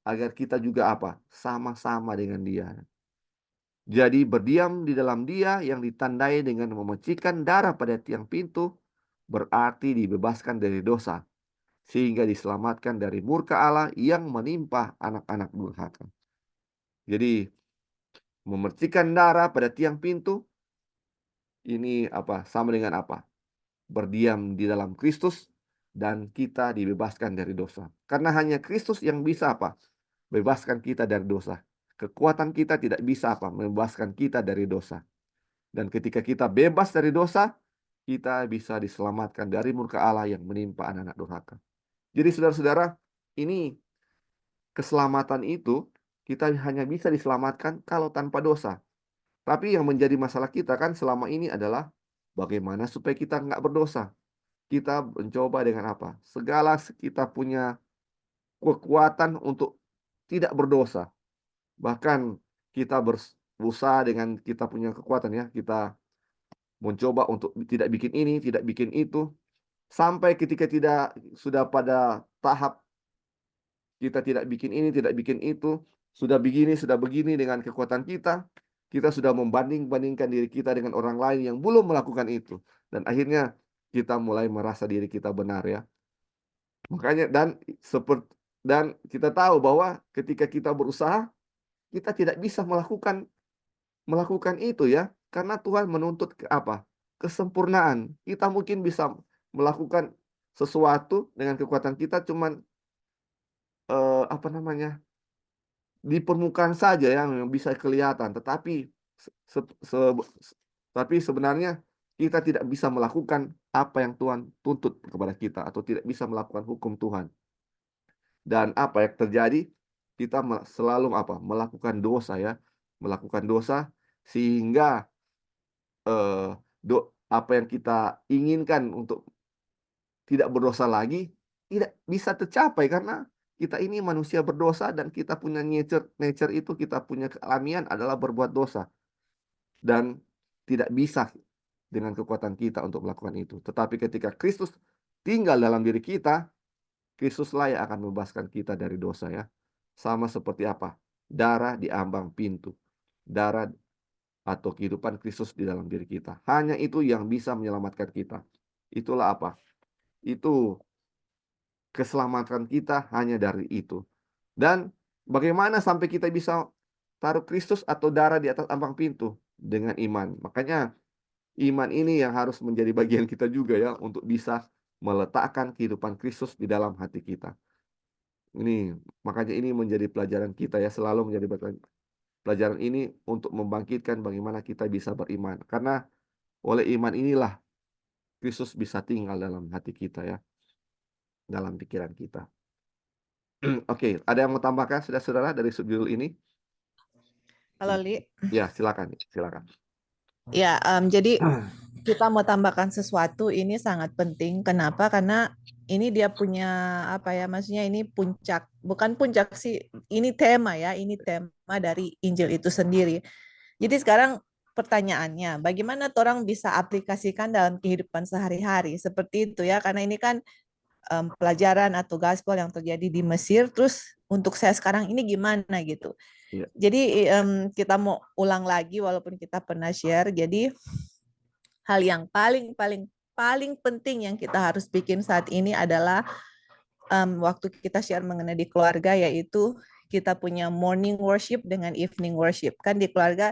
agar kita juga apa? Sama-sama dengan dia. Jadi berdiam di dalam dia yang ditandai dengan memecikan darah pada tiang pintu berarti dibebaskan dari dosa, sehingga diselamatkan dari murka Allah yang menimpa anak-anak durhaka. Jadi memercikan darah pada tiang pintu ini apa? Sama dengan apa? Berdiam di dalam Kristus dan kita dibebaskan dari dosa. Karena hanya Kristus yang bisa apa? Bebaskan kita dari dosa. Kekuatan kita tidak bisa apa? Membebaskan kita dari dosa. Dan ketika kita bebas dari dosa, kita bisa diselamatkan dari murka Allah yang menimpa anak-anak durhaka. Jadi saudara-saudara, ini keselamatan itu kita hanya bisa diselamatkan kalau tanpa dosa. Tapi yang menjadi masalah kita kan selama ini adalah bagaimana supaya kita nggak berdosa. Kita mencoba dengan apa? Segala kita punya kekuatan untuk tidak berdosa. Bahkan kita berusaha dengan kita punya kekuatan ya. Kita mencoba untuk tidak bikin ini, tidak bikin itu. Sampai ketika tidak sudah pada tahap kita tidak bikin ini, tidak bikin itu, sudah begini dengan kekuatan kita, kita sudah membanding-bandingkan diri kita dengan orang lain yang belum melakukan itu. Dan akhirnya kita mulai merasa diri kita benar ya. Makanya dan kita tahu bahwa ketika kita berusaha, kita tidak bisa melakukan melakukan itu ya, karena Tuhan menuntut ke apa? Kesempurnaan. Kita mungkin bisa melakukan sesuatu dengan kekuatan kita cuman, apa namanya, di permukaan saja yang bisa kelihatan, tetapi se se se tapi sebenarnya kita tidak bisa melakukan apa yang Tuhan tuntut kepada kita, atau tidak bisa melakukan hukum Tuhan. Dan apa yang terjadi, kita selalu apa, melakukan dosa ya, melakukan dosa sehingga, eee, apa yang kita inginkan untuk tidak berdosa lagi, tidak bisa tercapai karena kita ini manusia berdosa, dan kita punya nature nature itu, kita punya kealamian adalah berbuat dosa, dan tidak bisa dengan kekuatan kita untuk melakukan itu. Tetapi ketika Kristus tinggal dalam diri kita, Kristuslah yang akan membebaskan kita dari dosa ya. Sama seperti apa? Darah di ambang pintu. Darah atau kehidupan Kristus di dalam diri kita. Hanya itu yang bisa menyelamatkan kita. Itulah apa? Itu keselamatan kita hanya dari itu. Dan bagaimana sampai kita bisa taruh Kristus atau darah di atas ambang pintu? Dengan iman. Makanya iman ini yang harus menjadi bagian kita juga ya, untuk bisa meletakkan kehidupan Kristus di dalam hati kita. Ini, makanya ini menjadi pelajaran kita ya, selalu menjadi pelajaran. pelajaran ini untuk membangkitkan bagaimana kita bisa beriman. Karena oleh iman inilah Kristus bisa tinggal dalam hati kita ya, dalam pikiran kita. Oke, ada yang mau tambahkan saudara-saudara dari subjudul ini? Halo Li. Ya, silakan, silakan. Ya, jadi kita mau tambahkan sesuatu ini sangat penting. Kenapa? Karena ini dia punya apa ya? Maksudnya ini puncak, bukan puncak sih. Ini tema ya. Ini tema dari Injil itu sendiri. Jadi sekarang pertanyaannya, bagaimana orang bisa aplikasikan dalam kehidupan sehari-hari seperti itu ya? Karena ini kan pelajaran atau gaspol yang terjadi di Mesir. Terus untuk saya sekarang ini gimana gitu? Ya. Jadi kita mau ulang lagi walaupun kita pernah share. Jadi hal yang paling penting yang kita harus bikin saat ini adalah waktu kita share mengenai di keluarga, yaitu kita punya morning worship dengan evening worship. Kan di keluarga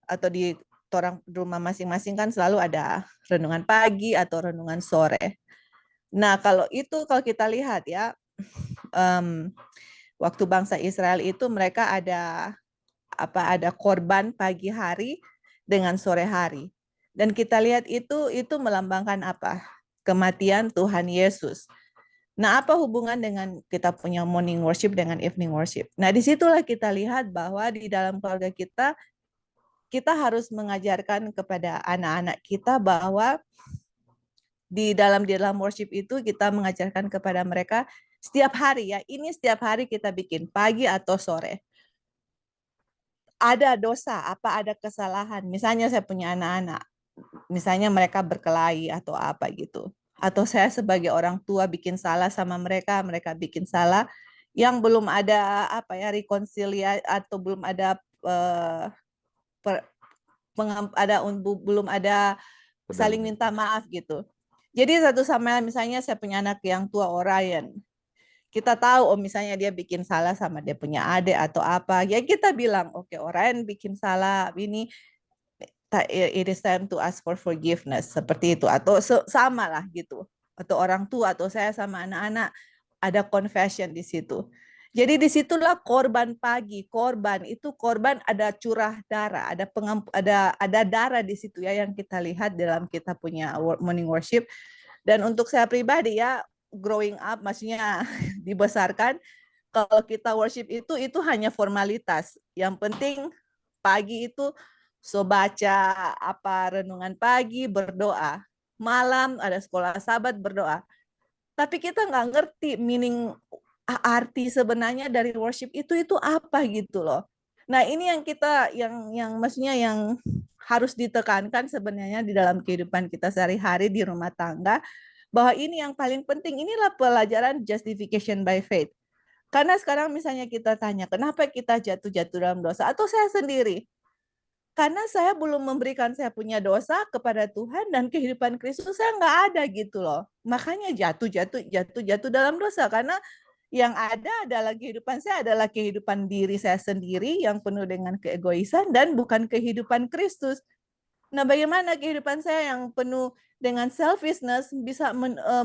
atau di orang rumah masing-masing kan selalu ada renungan pagi atau renungan sore. Nah, kalau kita lihat ya, waktu bangsa Israel itu mereka ada korban pagi hari dengan sore hari. Dan kita lihat itu melambangkan apa? Kematian Tuhan Yesus. Nah, apa hubungan dengan kita punya morning worship dengan evening worship? Nah, disitulah kita lihat bahwa di dalam keluarga kita harus mengajarkan kepada anak-anak kita bahwa di dalam worship itu kita mengajarkan kepada mereka setiap hari ya, ini setiap hari kita bikin pagi atau sore. Ada dosa, ada kesalahan. Misalnya saya punya anak-anak, misalnya mereka berkelahi atau apa gitu. Atau saya sebagai orang tua bikin salah sama mereka, mereka bikin salah yang belum ada rekonsiliasi atau belum ada belum ada saling minta maaf gitu. Jadi satu sama lain, misalnya saya punya anak yang tua Orion, kita tahu misalnya dia bikin salah sama dia punya adik atau apa, ya kita bilang oke, Orion bikin salah ini, it is time to ask for forgiveness, seperti itu. Atau sama lah gitu, atau orang tua atau saya sama anak-anak ada confession di situ. Jadi disitulah korban pagi, korban ada curah darah, ada darah di situ ya yang kita lihat dalam kita punya morning worship. Dan untuk saya pribadi ya, growing up, maksudnya dibesarkan, kalau kita worship itu hanya formalitas. Yang penting pagi itu baca renungan pagi, berdoa. Malam ada sekolah sahabat, berdoa. Tapi kita nggak ngerti meaning, arti sebenarnya dari worship itu apa gitu loh. Nah, ini yang kita yang maksudnya yang harus ditekankan sebenarnya di dalam kehidupan kita sehari-hari di rumah tangga, bahwa ini yang paling penting, inilah pelajaran justification by faith. Karena sekarang misalnya kita tanya, kenapa kita jatuh-jatuh dalam dosa? Atau saya sendiri, karena saya belum memberikan saya punya dosa kepada Tuhan, dan kehidupan Kristus saya nggak ada gitu loh. Makanya jatuh dalam dosa, karena yang ada adalah kehidupan saya adalah kehidupan diri saya sendiri yang penuh dengan keegoisan dan bukan kehidupan Kristus. Nah, bagaimana kehidupan saya yang penuh dengan selfishness bisa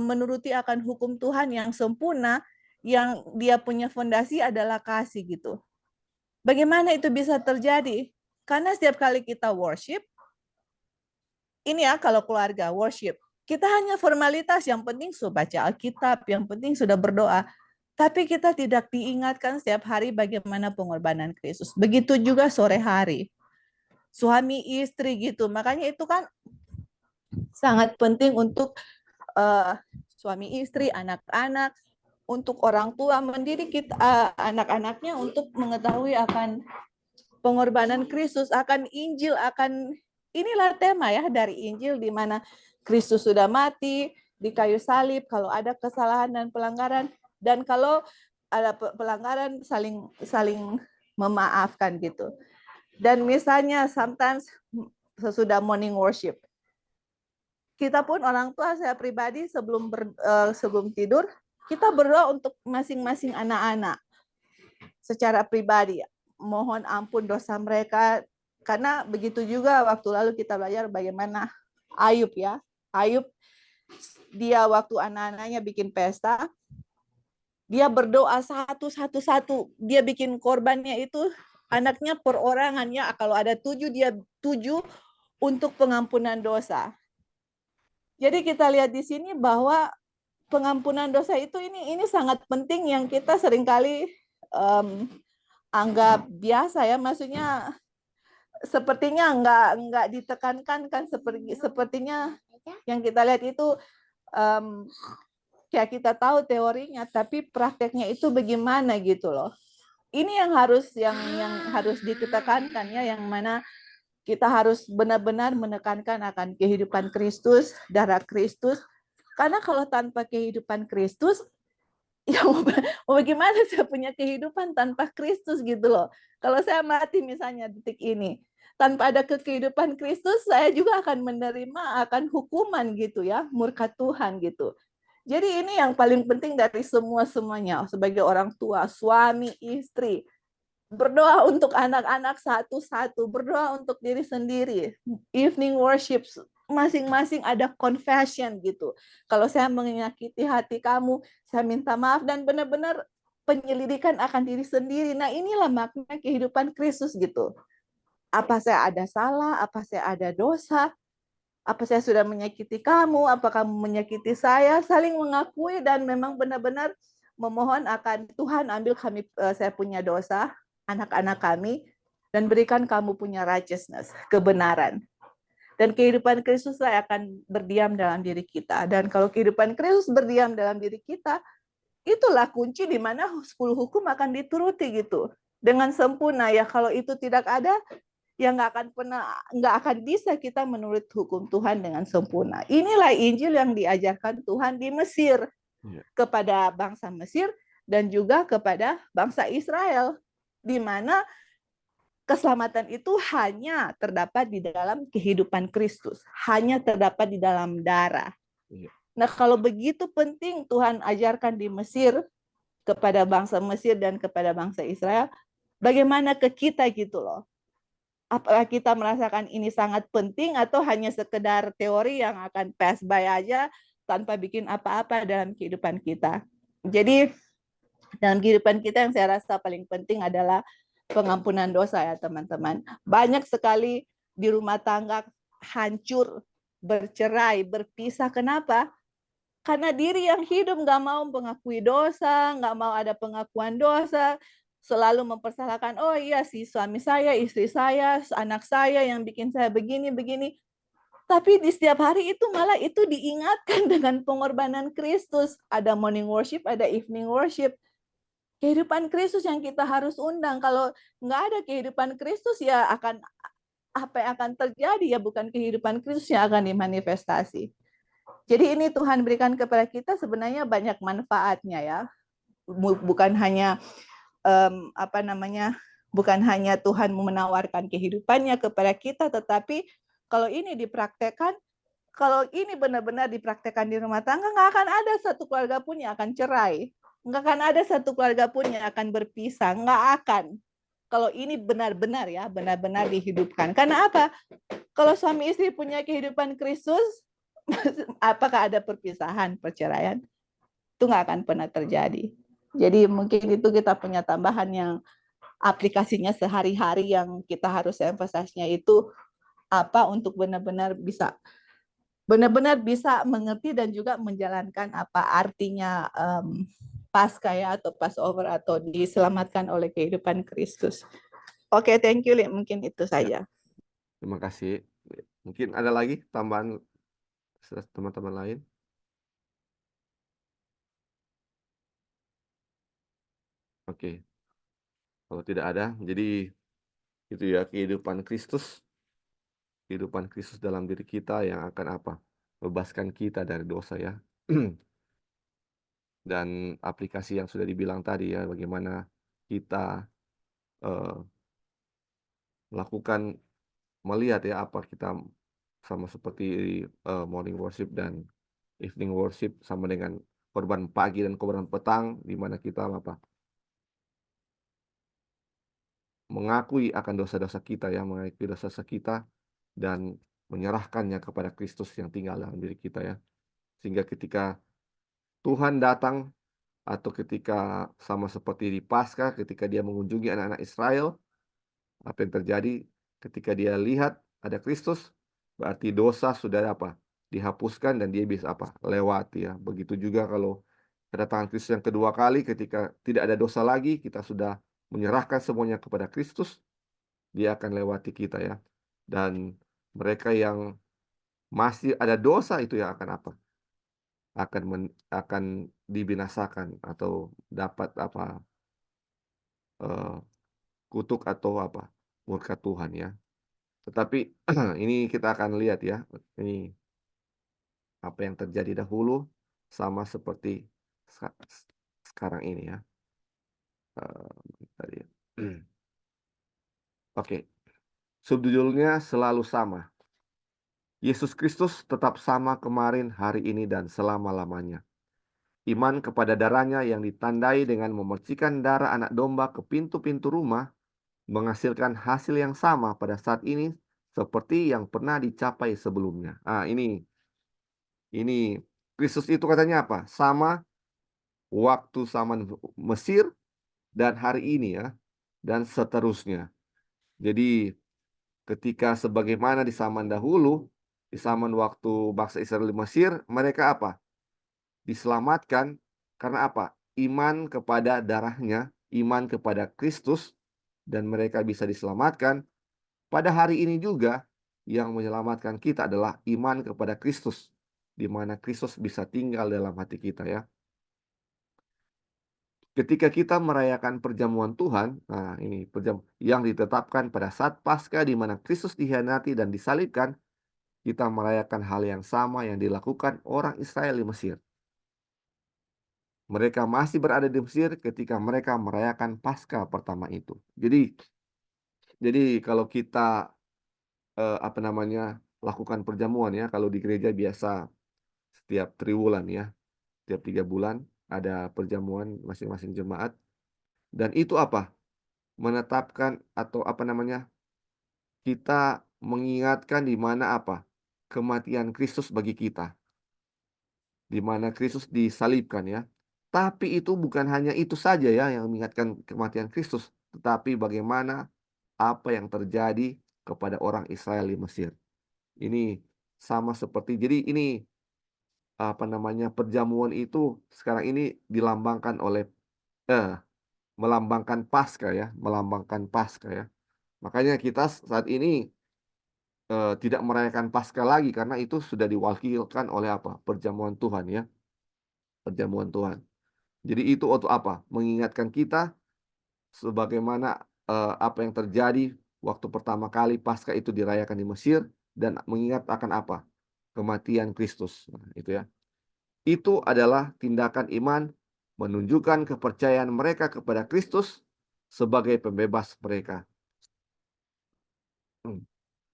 menuruti akan hukum Tuhan yang sempurna, yang dia punya fondasi adalah kasih gitu. Bagaimana itu bisa terjadi? Karena setiap kali kita worship, ini ya kalau keluarga worship, kita hanya formalitas, yang penting sudah baca Alkitab, yang penting sudah berdoa. Tapi kita tidak diingatkan setiap hari bagaimana pengorbanan Kristus. Begitu juga sore hari. Suami istri gitu. Makanya itu kan sangat penting untuk suami istri, anak-anak, untuk orang tua mendidik kita anak-anaknya untuk mengetahui akan pengorbanan Kristus, akan Injil, akan inilah tema ya dari Injil, di mana Kristus sudah mati di kayu salib kalau ada kesalahan dan pelanggaran, dan kalau ada pelanggaran saling memaafkan gitu. Dan misalnya sometimes sesudah morning worship, kita pun orang tua, saya pribadi sebelum tidur, kita berdoa untuk masing-masing anak-anak secara pribadi, mohon ampun dosa mereka. Karena begitu juga waktu lalu kita belajar bagaimana Ayub ya. Ayub, dia waktu anak-anaknya bikin pesta, dia berdoa satu-satu. Dia bikin korbannya itu Anaknya perorangannya kalau ada 7 dia 7 untuk pengampunan dosa. Jadi kita lihat di sini bahwa pengampunan dosa itu ini sangat penting yang kita seringkali anggap biasa ya, maksudnya sepertinya nggak ditekankan kan, sepertinya yang kita lihat itu kayak kita tahu teorinya, tapi prakteknya itu bagaimana gitu loh. Ini yang harus ditekankan ya, yang mana kita harus benar-benar menekankan akan kehidupan Kristus, darah Kristus. Karena kalau tanpa kehidupan Kristus, ya mau bagaimana saya punya kehidupan tanpa Kristus gitu loh. Kalau saya mati misalnya detik ini, tanpa ada kehidupan Kristus, saya juga akan menerima akan hukuman gitu ya, murka Tuhan gitu. Jadi ini yang paling penting dari semuanya, sebagai orang tua, suami, istri, berdoa untuk anak-anak satu-satu, berdoa untuk diri sendiri. Evening worship, masing-masing ada confession gitu. Kalau saya menyakiti hati kamu, saya minta maaf, dan benar-benar penyelidikan akan diri sendiri. Nah, inilah makna kehidupan Kristus gitu. Apa saya ada salah, apa saya ada dosa, apa saya sudah menyakiti kamu, apa kamu menyakiti saya, saling mengakui dan memang benar-benar memohon akan Tuhan, ambil saya punya dosa, anak-anak kami, dan berikan kamu punya righteousness, kebenaran. Dan kehidupan Kristus akan berdiam dalam diri kita. Dan kalau kehidupan Kristus berdiam dalam diri kita, itulah kunci di mana 10 hukum akan dituruti gitu. Dengan sempurna ya, kalau itu tidak ada, yang nggak akan bisa kita menurut hukum Tuhan dengan sempurna. Inilah Injil yang diajarkan Tuhan di Mesir kepada bangsa Mesir dan juga kepada bangsa Israel, di mana keselamatan itu hanya terdapat di dalam kehidupan Kristus, hanya terdapat di dalam darah. Nah, kalau begitu penting Tuhan ajarkan di Mesir kepada bangsa Mesir dan kepada bangsa Israel, bagaimana ke kita gitu loh. Apakah kita merasakan ini sangat penting atau hanya sekedar teori yang akan pass by aja tanpa bikin apa-apa dalam kehidupan kita. Jadi dalam kehidupan kita yang saya rasa paling penting adalah pengampunan dosa ya teman-teman. Banyak sekali di rumah tangga hancur, bercerai, berpisah. Kenapa? Karena diri yang hidup nggak mau mengakui dosa, nggak mau ada pengakuan dosa, selalu mempersalahkan, oh iya si suami saya, istri saya, anak saya yang bikin saya begini-begini. Tapi di setiap hari itu malah itu diingatkan dengan pengorbanan Kristus. Ada morning worship, ada evening worship. Kehidupan Kristus yang kita harus undang. Kalau nggak ada kehidupan Kristus ya akan apa yang akan terjadi ya bukan kehidupan Kristus yang akan dimanifestasi. Jadi ini Tuhan berikan kepada kita sebenarnya banyak manfaatnya ya. Bukan hanya bukan hanya Tuhan menawarkan kehidupannya kepada kita, tetapi kalau ini dipraktekkan, kalau ini benar-benar dipraktekkan di rumah tangga, nggak akan ada satu keluarga pun yang akan cerai, nggak akan ada satu keluarga pun yang akan berpisah, nggak akan. Kalau ini benar-benar ya, benar-benar dihidupkan. Karena apa? Kalau suami istri punya kehidupan Kristus, apakah ada perpisahan, perceraian? Itu nggak akan pernah terjadi. Jadi mungkin itu kita punya tambahan yang aplikasinya sehari-hari yang kita harus emphasize-nya itu apa untuk benar-benar bisa mengerti dan juga menjalankan apa artinya Paskah ya atau Passover atau diselamatkan oleh kehidupan Kristus. Oke, thank you, mungkin itu saja. Terima kasih. Mungkin ada lagi tambahan teman-teman lain? Oke. Kalau tidak ada, jadi itu ya kehidupan Kristus dalam diri kita yang akan apa? Bebaskan kita dari dosa ya. Dan aplikasi yang sudah dibilang tadi ya, bagaimana kita melakukan melihat ya apa kita sama seperti morning worship dan evening worship sama dengan korban pagi dan korban petang di mana kita apa mengakui akan dosa-dosa kita ya, mengakui dosa-dosa kita dan menyerahkannya kepada Kristus yang tinggal dalam diri kita ya. Sehingga ketika Tuhan datang atau ketika sama seperti di Paskah ketika dia mengunjungi anak-anak Israel, Apa yang terjadi ketika dia lihat ada Kristus, berarti dosa sudah apa? Dihapuskan dan dia bisa apa? Lewati ya. Begitu juga kalau kedatangan Kristus yang kedua kali ketika tidak ada dosa lagi, kita sudah menyerahkan semuanya kepada Kristus, dia akan lewati kita ya. Dan mereka yang masih ada dosa itu yang akan apa? Akan dibinasakan atau dapat apa? eh, kutuk atau apa? Murka Tuhan ya. Tetapi ini kita akan lihat ya, ini apa yang terjadi dahulu sama seperti seka sekarang ini ya. Bentar ya. Oke, subjudulnya selalu sama. Yesus Kristus tetap sama kemarin, hari ini, dan selama-lamanya. Iman kepada darahnya yang ditandai dengan memercikan darah anak domba ke pintu-pintu rumah menghasilkan hasil yang sama pada saat ini seperti yang pernah dicapai sebelumnya. Ini Kristus itu katanya apa? Sama waktu zaman Mesir dan hari ini ya, dan seterusnya. Jadi ketika sebagaimana di zaman dahulu, di zaman waktu bangsa Israel di Mesir, mereka apa? Diselamatkan karena apa? Iman kepada darahnya, iman kepada Kristus, dan mereka bisa diselamatkan. Pada hari ini juga yang menyelamatkan kita adalah iman kepada Kristus, di mana Kristus bisa tinggal dalam hati kita ya. Ketika kita merayakan perjamuan Tuhan, nah ini yang ditetapkan pada saat Paskah di mana Kristus dikhianati dan disalibkan, kita merayakan hal yang sama yang dilakukan orang Israel di Mesir. Mereka masih berada di Mesir ketika mereka merayakan Paskah pertama itu. Jadi kalau kita apa namanya lakukan perjamuan ya, kalau di gereja biasa setiap triwulan ya, setiap 3 bulan ada perjamuan masing-masing jemaat. Dan itu apa? Menetapkan atau apa namanya, kita mengingatkan di mana apa? Kematian Kristus bagi kita. Di mana Kristus disalibkan ya. Tapi itu bukan hanya itu saja ya yang mengingatkan kematian Kristus, tetapi bagaimana apa yang terjadi kepada orang Israel di Mesir. Ini sama seperti jadi ini apa namanya perjamuan itu sekarang ini dilambangkan oleh eh melambangkan Paskah ya, melambangkan Paskah ya. Makanya kita saat ini tidak merayakan Paskah lagi karena itu sudah diwakilkan oleh apa? Perjamuan Tuhan ya, perjamuan Tuhan. Jadi itu untuk apa? Mengingatkan kita sebagaimana apa yang terjadi waktu pertama kali Paskah itu dirayakan di Mesir dan mengingat akan apa? Kematian Kristus. Nah, itu ya. Itu adalah tindakan iman menunjukkan kepercayaan mereka kepada Kristus sebagai pembebas mereka.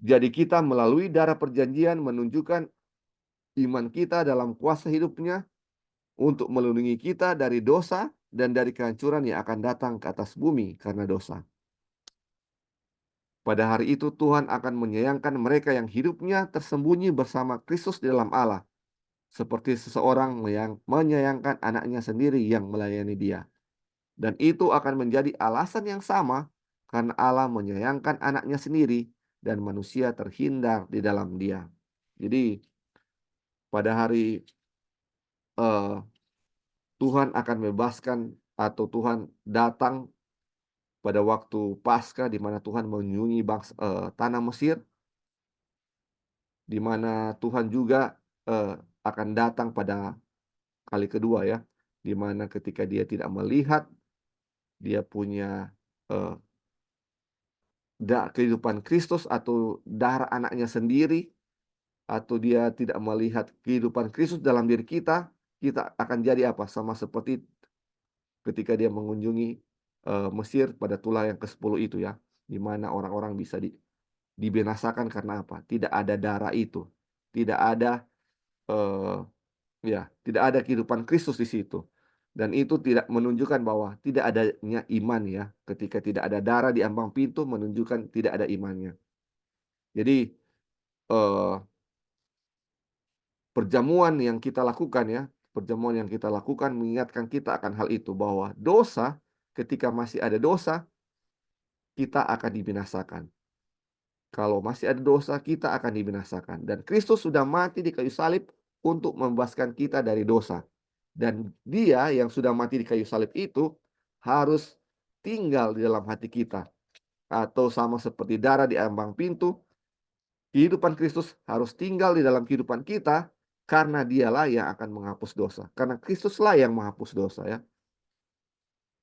Jadi kita melalui darah perjanjian menunjukkan iman kita dalam kuasa hidupnya untuk melindungi kita dari dosa dan dari kehancuran yang akan datang ke atas bumi karena dosa. Pada hari itu Tuhan akan menyayangkan mereka yang hidupnya tersembunyi bersama Kristus di dalam Allah. Seperti seseorang menyayangkan anaknya sendiri yang melayani dia. Dan itu akan menjadi alasan yang sama karena Allah menyayangkan anaknya sendiri dan manusia terhindar di dalam dia. Jadi pada hari eh, Tuhan akan membebaskan atau Tuhan datang pada waktu Paskah di mana Tuhan menyunyi tanah Mesir, di mana Tuhan juga akan datang pada kali kedua ya, di mana ketika dia tidak melihat dia punya eh, kehidupan Kristus atau darah anaknya sendiri, atau dia tidak melihat kehidupan Kristus dalam diri kita, kita akan jadi apa? Sama seperti ketika dia mengunjungi Mesir pada tulah yang ke-10 itu ya, di mana orang-orang bisa dibinasakan karena apa? Tidak ada darah itu, tidak ada eh, ya, tidak ada kehidupan Kristus di situ. Dan itu tidak menunjukkan bahwa tidak adanya iman ya. Ketika tidak ada darah di ambang pintu menunjukkan tidak ada imannya. Jadi eh, perjamuan yang kita lakukan ya, perjamuan yang kita lakukan mengingatkan kita akan hal itu bahwa dosa ketika masih ada dosa kita akan dibinasakan. Kalau masih ada dosa, kita akan dibinasakan. Dan Kristus sudah mati di kayu salib untuk membebaskan kita dari dosa. Dan Dia yang sudah mati di kayu salib itu harus tinggal di dalam hati kita. Atau sama seperti darah di ambang pintu, kehidupan Kristus harus tinggal di dalam kehidupan kita karena Dialah yang akan menghapus dosa. Karena Kristuslah yang menghapus dosa ya.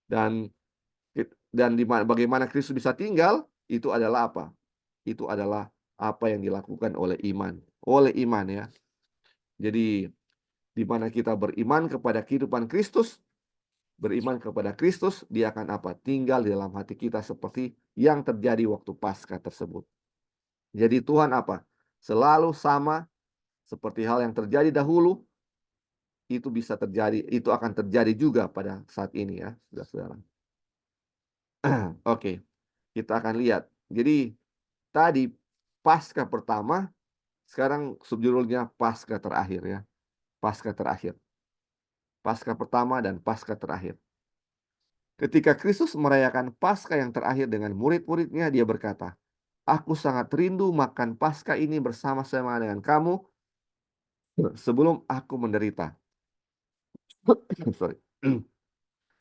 Dan bagaimana Kristus bisa tinggal itu adalah apa? Itu adalah apa yang dilakukan oleh iman. Oleh iman ya. Jadi di mana kita beriman kepada kehidupan Kristus, beriman kepada Kristus, Dia akan apa? Tinggal di dalam hati kita seperti yang terjadi waktu Paskah tersebut. Jadi Tuhan apa? Selalu sama seperti hal yang terjadi dahulu, itu bisa terjadi, itu akan terjadi juga pada saat ini ya, saudara-saudara. Oke, kita akan lihat. Jadi tadi Paskah pertama, sekarang subjudulnya Paskah terakhir ya. Paskah terakhir. Paskah pertama dan Paskah terakhir. Ketika Kristus merayakan Paskah yang terakhir dengan murid-muridnya, dia berkata, "Aku sangat rindu makan Paskah ini bersama-sama dengan kamu sebelum aku menderita." Sorry.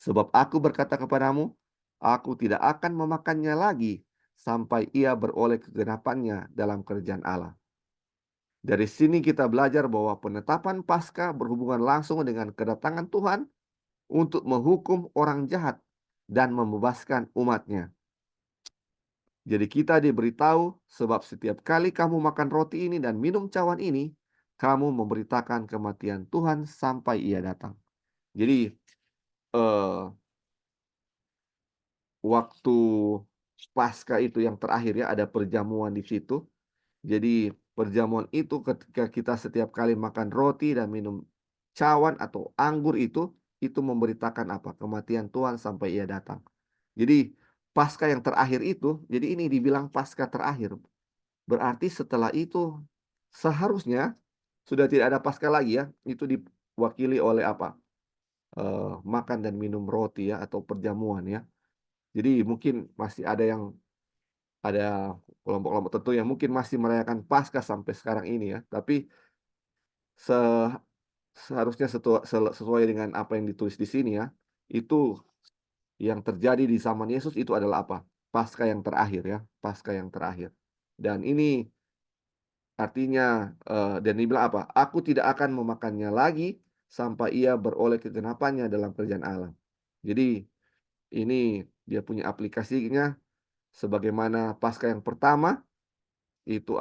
Sebab aku berkata kepadamu, aku tidak akan memakannya lagi sampai ia beroleh kegenapannya dalam kerajaan Allah. Dari sini kita belajar bahwa penetapan Paskah berhubungan langsung dengan kedatangan Tuhan untuk menghukum orang jahat dan membebaskan umatnya. Jadi kita diberitahu sebab setiap kali kamu makan roti ini dan minum cawan ini, kamu memberitakan kematian Tuhan sampai ia datang. Jadi waktu Paskah itu yang terakhir ya, ada perjamuan di situ. Jadi perjamuan itu ketika kita setiap kali makan roti dan minum cawan atau anggur itu memberitakan apa? Kematian Tuhan sampai ia datang. Jadi Paskah yang terakhir itu, jadi ini dibilang Paskah terakhir. Berarti setelah itu seharusnya sudah tidak ada Paskah lagi ya. Itu diwakili oleh apa? Makan dan minum roti ya atau perjamuan ya. Jadi mungkin masih ada kelompok-kelompok tertentu yang mungkin masih merayakan Paskah sampai sekarang ini ya. Tapi se seharusnya sesuai dengan apa yang ditulis di sini ya, itu yang terjadi di zaman Yesus itu adalah apa? Paskah yang terakhir ya, Paskah yang terakhir. Dan ini artinya, dan dibilang apa? Aku tidak akan memakannya lagi sampai ia beroleh kegenapannya dalam kerajaan Allah. Jadi ini dia punya aplikasinya sebagaimana Paskah yang pertama itu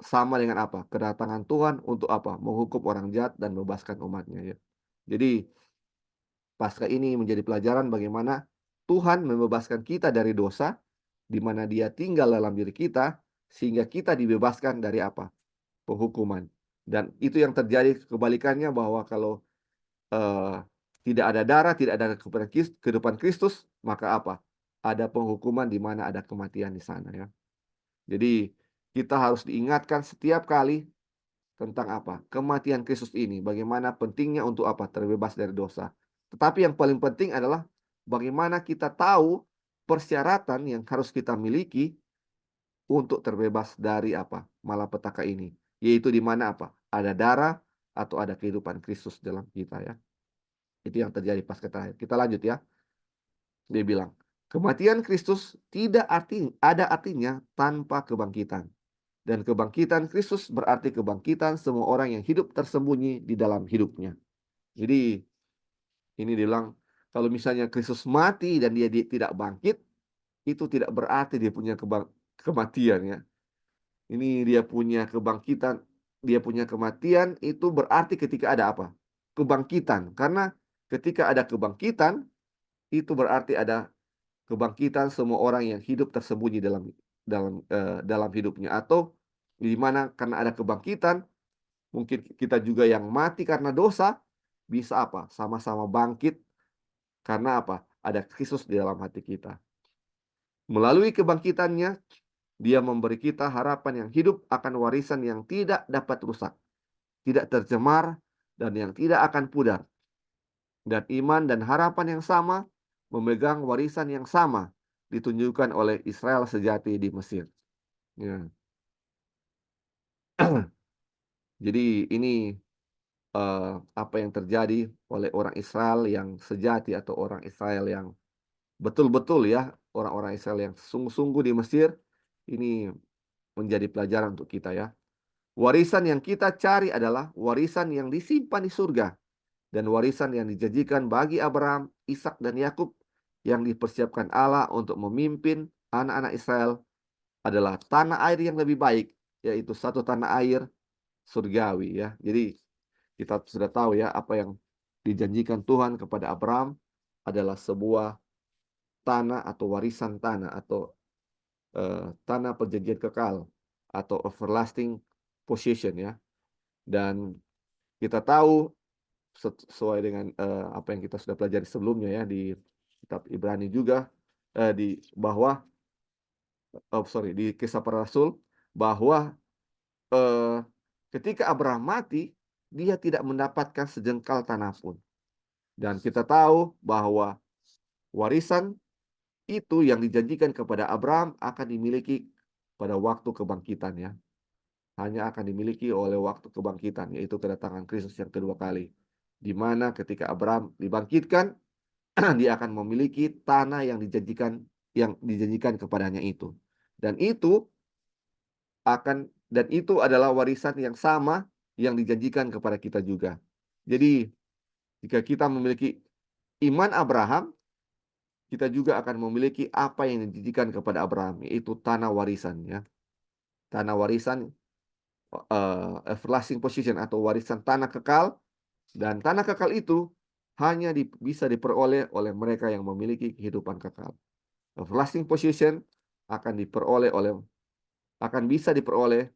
sama dengan apa? Kedatangan Tuhan untuk apa? Menghukum orang jahat dan membebaskan umatnya ya. Jadi Paskah ini menjadi pelajaran bagaimana Tuhan membebaskan kita dari dosa, di mana Dia tinggal dalam diri kita, sehingga kita dibebaskan dari apa? Penghukuman. Dan itu yang terjadi kebalikannya bahwa kalau eh, tidak ada darah, tidak ada kehidupan Kristus, maka apa? Ada penghukuman di mana ada kematian di sana ya. Jadi kita harus diingatkan setiap kali tentang apa? Kematian Kristus ini, bagaimana pentingnya untuk apa? Terbebas dari dosa. Tetapi yang paling penting adalah bagaimana kita tahu persyaratan yang harus kita miliki untuk terbebas dari apa? Malapetaka ini. Yaitu di mana apa? Ada darah atau ada kehidupan Kristus dalam kita ya. Itu yang terjadi pas terakhir. Kita lanjut ya. Dia bilang, kematian Kristus tidak ada artinya tanpa kebangkitan. Dan kebangkitan Kristus berarti kebangkitan semua orang yang hidup tersembunyi di dalam hidupnya. Jadi ini dibilang kalau misalnya Kristus mati dan dia tidak bangkit, itu tidak berarti dia punya kematian ya. Ini dia punya kebangkitan, dia punya kematian itu berarti ketika ada apa? Kebangkitan. Karena ketika ada kebangkitan, itu berarti ada kebangkitan semua orang yang hidup tersembunyi dalam hidupnya, atau di mana karena ada kebangkitan mungkin kita juga yang mati karena dosa bisa apa? Sama-sama bangkit karena apa? Ada Kristus di dalam hati kita. Melalui kebangkitannya, dia memberi kita harapan yang hidup akan warisan yang tidak dapat rusak, tidak tercemar, dan yang tidak akan pudar. Dan iman dan harapan yang sama memegang warisan yang sama, ditunjukkan oleh Israel sejati di Mesir. Ya. Jadi ini apa yang terjadi oleh orang Israel yang sejati atau orang Israel yang betul-betul ya, orang-orang Israel yang sungguh-sungguh di Mesir, ini menjadi pelajaran untuk kita ya. Warisan yang kita cari adalah warisan yang disimpan di surga dan warisan yang dijanjikan bagi Abraham, Ishak dan Yakub yang dipersiapkan Allah untuk memimpin anak-anak Israel adalah tanah air yang lebih baik, yaitu satu tanah air surgawi ya. Jadi kita sudah tahu ya apa yang dijanjikan Tuhan kepada Abraham adalah sebuah tanah atau warisan tanah atau tanah perjanjian kekal atau everlasting possession ya. Dan kita tahu sesuai dengan apa yang kita sudah pelajari sebelumnya ya di kitab Ibrani juga di bahwa di Kisah Para Rasul bahwa eh, ketika Abraham mati dia tidak mendapatkan sejengkal tanah pun. Dan kita tahu bahwa warisan itu yang dijanjikan kepada Abraham akan dimiliki pada waktu kebangkitan ya. Hanya akan dimiliki oleh waktu kebangkitan, yaitu kedatangan Kristus yang kedua kali. Di mana ketika Abraham dibangkitkan, dia akan memiliki tanah yang dijanjikan kepadanya itu. Dan itu adalah warisan yang sama yang dijanjikan kepada kita juga. Jadi, jika kita memiliki iman Abraham, kita juga akan memiliki apa yang dijanjikan kepada Abraham, yaitu tanah warisan ya. Tanah warisan everlasting possession atau warisan tanah kekal, dan tanah kekal itu hanya bisa diperoleh oleh mereka yang memiliki kehidupan kekal. Everlasting possession akan bisa diperoleh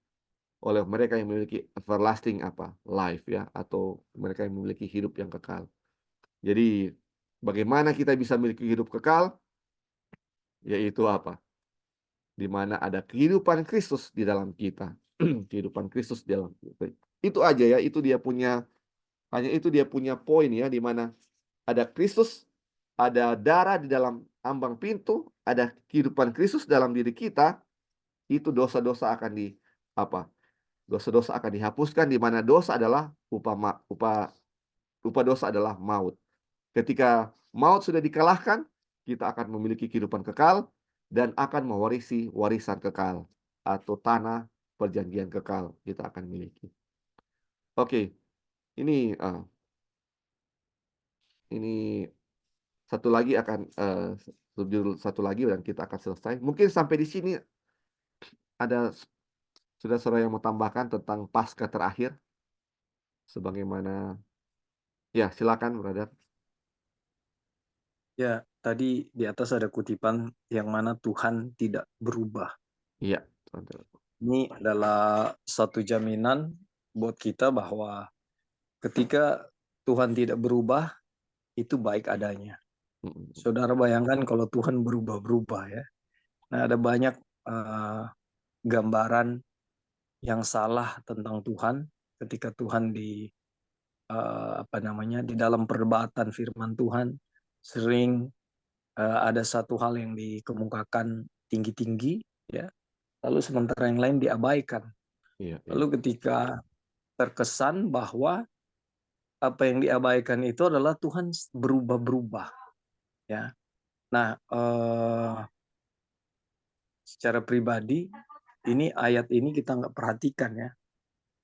oleh mereka yang memiliki everlasting life ya, atau mereka yang memiliki hidup yang kekal. Jadi bagaimana kita bisa memiliki hidup kekal? Yaitu di mana ada kehidupan Kristus di dalam kita. Kehidupan Kristus di dalam kita. Itu aja ya, hanya itu dia punya poin ya, di mana ada Kristus, ada darah di dalam ambang pintu, ada kehidupan Kristus dalam diri kita, itu dosa-dosa akan dosa-dosa akan dihapuskan, di mana dosa adalah upah dosa adalah maut. Ketika maut sudah dikalahkan, kita akan memiliki kehidupan kekal dan akan mewarisi warisan kekal atau tanah perjanjian kekal kita akan miliki. Oke, ini ini satu lagi satu lagi dan kita akan selesai. Mungkin sampai di sini ada saudara-saudara yang mau tambahkan tentang Paskah terakhir sebagaimana ya, silakan brother. Ya, tadi di atas ada kutipan yang mana Tuhan tidak berubah. Iya, Ini adalah satu jaminan buat kita bahwa ketika Tuhan tidak berubah, itu baik adanya. Saudara bayangkan kalau Tuhan berubah-berubah ya. Nah, ada banyak gambaran yang salah tentang Tuhan ketika Tuhan di dalam perdebatan firman Tuhan sering ada satu hal yang dikemukakan tinggi-tinggi ya, lalu sementara yang lain diabaikan. Iya. Lalu ketika terkesan bahwa apa yang diabaikan itu adalah Tuhan berubah-berubah ya. Nah, secara pribadi ini ayat ini kita nggak perhatikan ya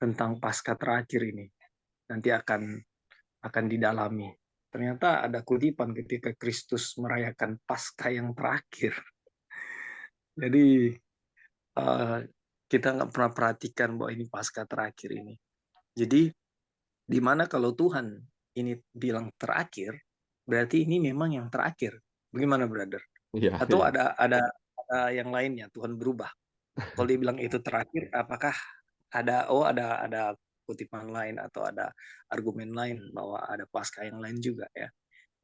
tentang Paskah terakhir ini. Nanti akan didalami. Ternyata ada kutipan ketika Kristus merayakan Paskah yang terakhir. Jadi kita nggak pernah perhatikan bahwa ini Paskah terakhir ini. Jadi di mana kalau Tuhan ini bilang terakhir, berarti ini memang yang terakhir. Bagaimana, brother? Iya, Atau iya. ada yang lainnya, Tuhan berubah. Kalau dia bilang itu terakhir, apakah ada kutipan lain atau ada argumen lain bahwa ada Paskah yang lain juga ya.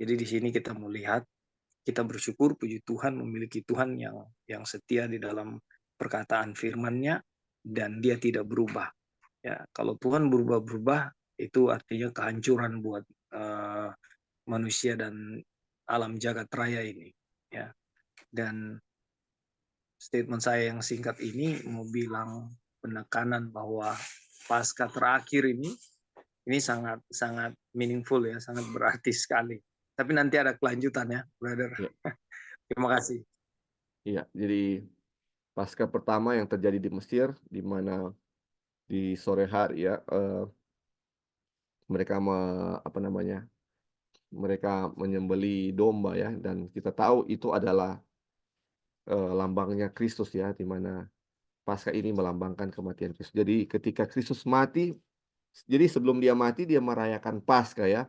Jadi di sini kita melihat, kita bersyukur puji Tuhan memiliki Tuhan yang setia di dalam perkataan firman-Nya dan dia tidak berubah. Ya, kalau Tuhan berubah-berubah itu artinya kehancuran buat manusia dan alam jagat raya ini. Ya, Dan statement saya yang singkat ini mau bilang penekanan bahwa pasca terakhir ini sangat sangat meaningful ya, sangat berarti sekali. Tapi nanti ada kelanjutannya, brother. Ya. Terima kasih. Iya, jadi pasca pertama yang terjadi di Mesir, di mana di sore hari ya, mereka mereka menyembeli domba ya, dan kita tahu itu adalah lambangnya Kristus ya, di mana Paskah ini melambangkan kematian Kristus. Jadi ketika Kristus mati, jadi sebelum dia mati dia merayakan Paskah ya,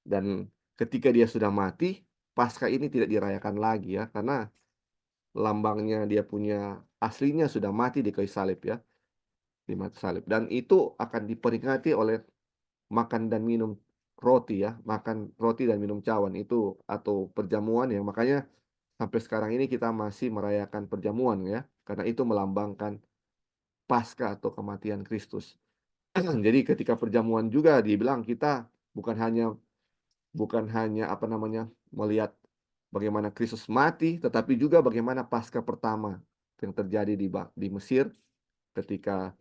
dan ketika dia sudah mati, Paskah ini tidak dirayakan lagi ya, karena lambangnya dia punya aslinya sudah mati di kayu salib ya, di mati salib. Dan itu akan diperingati oleh makan dan minum roti ya, makan roti dan minum cawan itu atau perjamuan ya. Makanya sampai sekarang ini kita masih merayakan perjamuan ya, karena itu melambangkan Paskah atau kematian Kristus. Jadi ketika perjamuan juga dibilang kita bukan hanya melihat bagaimana Kristus mati, tetapi juga bagaimana Paskah pertama yang terjadi di Mesir ketika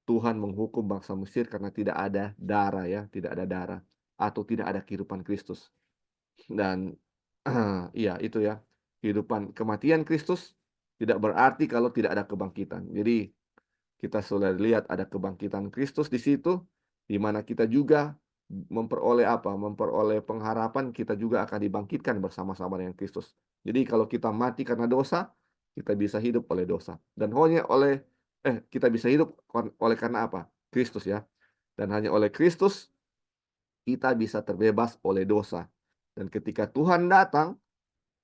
Tuhan menghukum bangsa Mesir karena tidak ada darah ya, tidak ada darah atau tidak ada kehidupan Kristus. Dan iya itu ya, kematian Kristus tidak berarti kalau tidak ada kebangkitan. Jadi kita sudah lihat ada kebangkitan Kristus di situ, di mana kita juga memperoleh pengharapan kita juga akan dibangkitkan bersama-sama dengan Kristus. Jadi kalau kita mati karena dosa, kita bisa hidup oleh dosa. Dan kita bisa hidup oleh karena apa? Kristus ya. Dan hanya oleh Kristus kita bisa terbebas oleh dosa. Dan ketika Tuhan datang,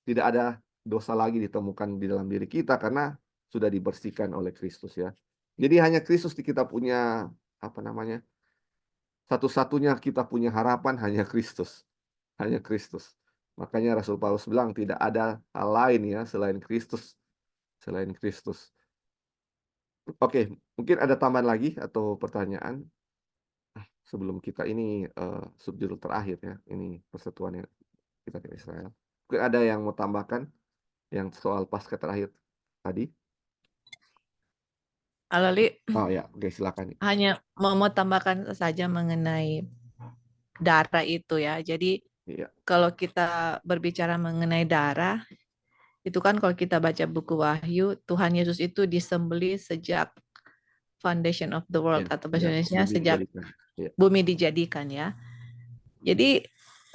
tidak ada dosa lagi ditemukan di dalam diri kita karena sudah dibersihkan oleh Kristus ya. Jadi hanya Kristus kita punya satu-satunya kita punya harapan hanya Kristus. Hanya Kristus. Makanya Rasul Paulus bilang tidak ada hal lain ya selain Kristus. Selain Kristus. Oke, mungkin ada tambahan lagi atau pertanyaan sebelum kita ini subjudul terakhir ya. Ini persatuan yang kita ke Israel. Mungkin ada yang mau tambahkan yang soal Paskah terakhir tadi? Halo Li, Oh ya, oke silakan. hanya mau tambahkan saja mengenai darah itu ya. Jadi Iya, kalau kita berbicara mengenai darah, itu kan kalau kita baca buku Wahyu, Tuhan Yesus itu disembelih sejak foundation of the world ya, atau bahasa ya, Indonesia bumi sejak dijadikan. Ya, bumi dijadikan ya. Jadi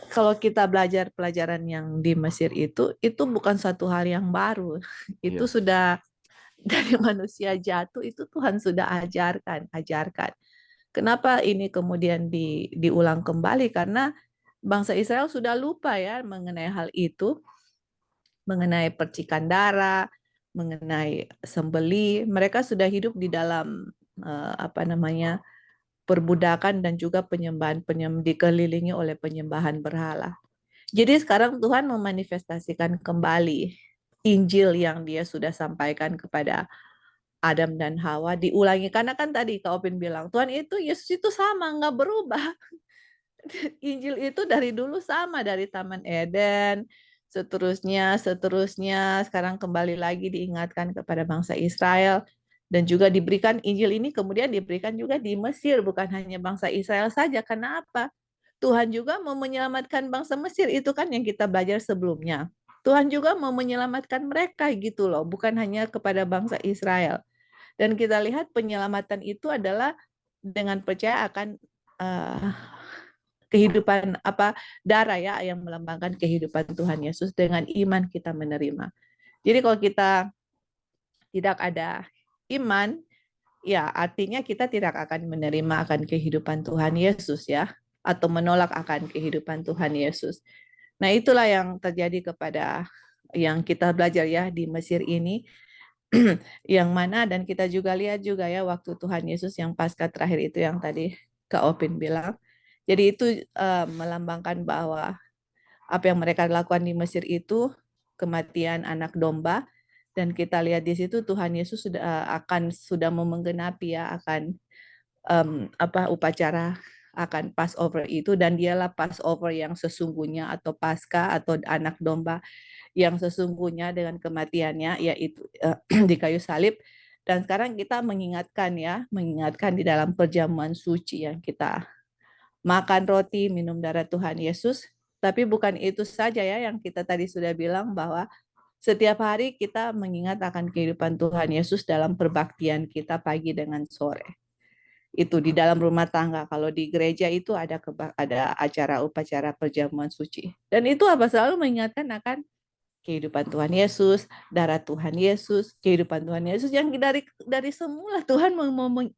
kalau kita belajar pelajaran yang di Mesir itu bukan satu hal yang baru. Itu iya, sudah dari manusia jatuh itu Tuhan sudah ajarkan. Kenapa ini kemudian diulang kembali? Karena bangsa Israel sudah lupa ya mengenai hal itu, mengenai percikan darah, mengenai sembeli. Mereka sudah hidup di dalam perbudakan dan juga dikelilingi oleh penyembahan berhala. Jadi sekarang Tuhan memanifestasikan kembali Injil yang dia sudah sampaikan kepada Adam dan Hawa diulangi. Karena kan tadi Kak Opin bilang, Tuhan itu, Yesus itu sama, nggak berubah. Injil itu dari dulu sama, dari Taman Eden, seterusnya, sekarang kembali lagi diingatkan kepada bangsa Israel. Dan juga diberikan Injil ini kemudian diberikan juga di Mesir, bukan hanya bangsa Israel saja. Kenapa? Tuhan juga mau menyelamatkan bangsa Mesir, itu kan yang kita belajar sebelumnya. Tuhan juga mau menyelamatkan mereka gitu loh, bukan hanya kepada bangsa Israel. Dan kita lihat penyelamatan itu adalah dengan percaya akan kehidupan darah ya yang melambangkan kehidupan Tuhan Yesus, dengan iman kita menerima. Jadi kalau kita tidak ada iman, ya artinya kita tidak akan menerima akan kehidupan Tuhan Yesus ya, atau menolak akan kehidupan Tuhan Yesus. Nah, itulah yang terjadi kepada yang kita belajar ya di Mesir ini, yang mana dan kita juga lihat juga ya waktu Tuhan Yesus yang Paskah terakhir itu yang tadi Kak Opin bilang. Jadi itu melambangkan bahwa apa yang mereka lakukan di Mesir itu kematian anak domba, dan kita lihat di situ Tuhan Yesus sudah mau menggenapi ya akan upacara akan Passover itu, dan dialah Passover yang sesungguhnya atau Paskah atau anak domba yang sesungguhnya dengan kematiannya, yaitu di kayu salib. Dan sekarang kita mengingatkan di dalam perjamuan suci yang kita makan roti, minum darah Tuhan Yesus. Tapi bukan itu saja ya yang kita tadi sudah bilang, bahwa setiap hari kita mengingat akan kehidupan Tuhan Yesus dalam perbaktian kita pagi dengan sore. Itu di dalam rumah tangga. Kalau di gereja itu ada acara upacara perjamuan suci. Dan itu selalu mengingatkan akan kehidupan Tuhan Yesus, darah Tuhan Yesus, kehidupan Tuhan Yesus yang dari semula Tuhan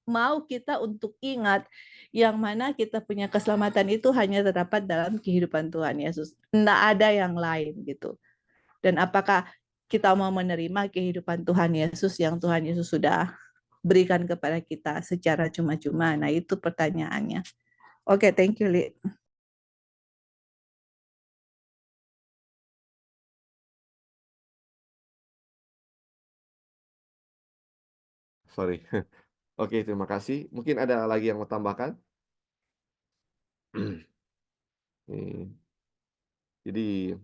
mau kita untuk ingat, yang mana kita punya keselamatan itu hanya terdapat dalam kehidupan Tuhan Yesus. Tidak ada yang lain gitu. Dan apakah kita mau menerima kehidupan Tuhan Yesus yang Tuhan Yesus sudah berikan kepada kita secara cuma-cuma? Nah, itu pertanyaannya. Oke, thank you, Li. Sorry. Oke, terima kasih. Mungkin ada lagi yang mau tambahkan? Jadi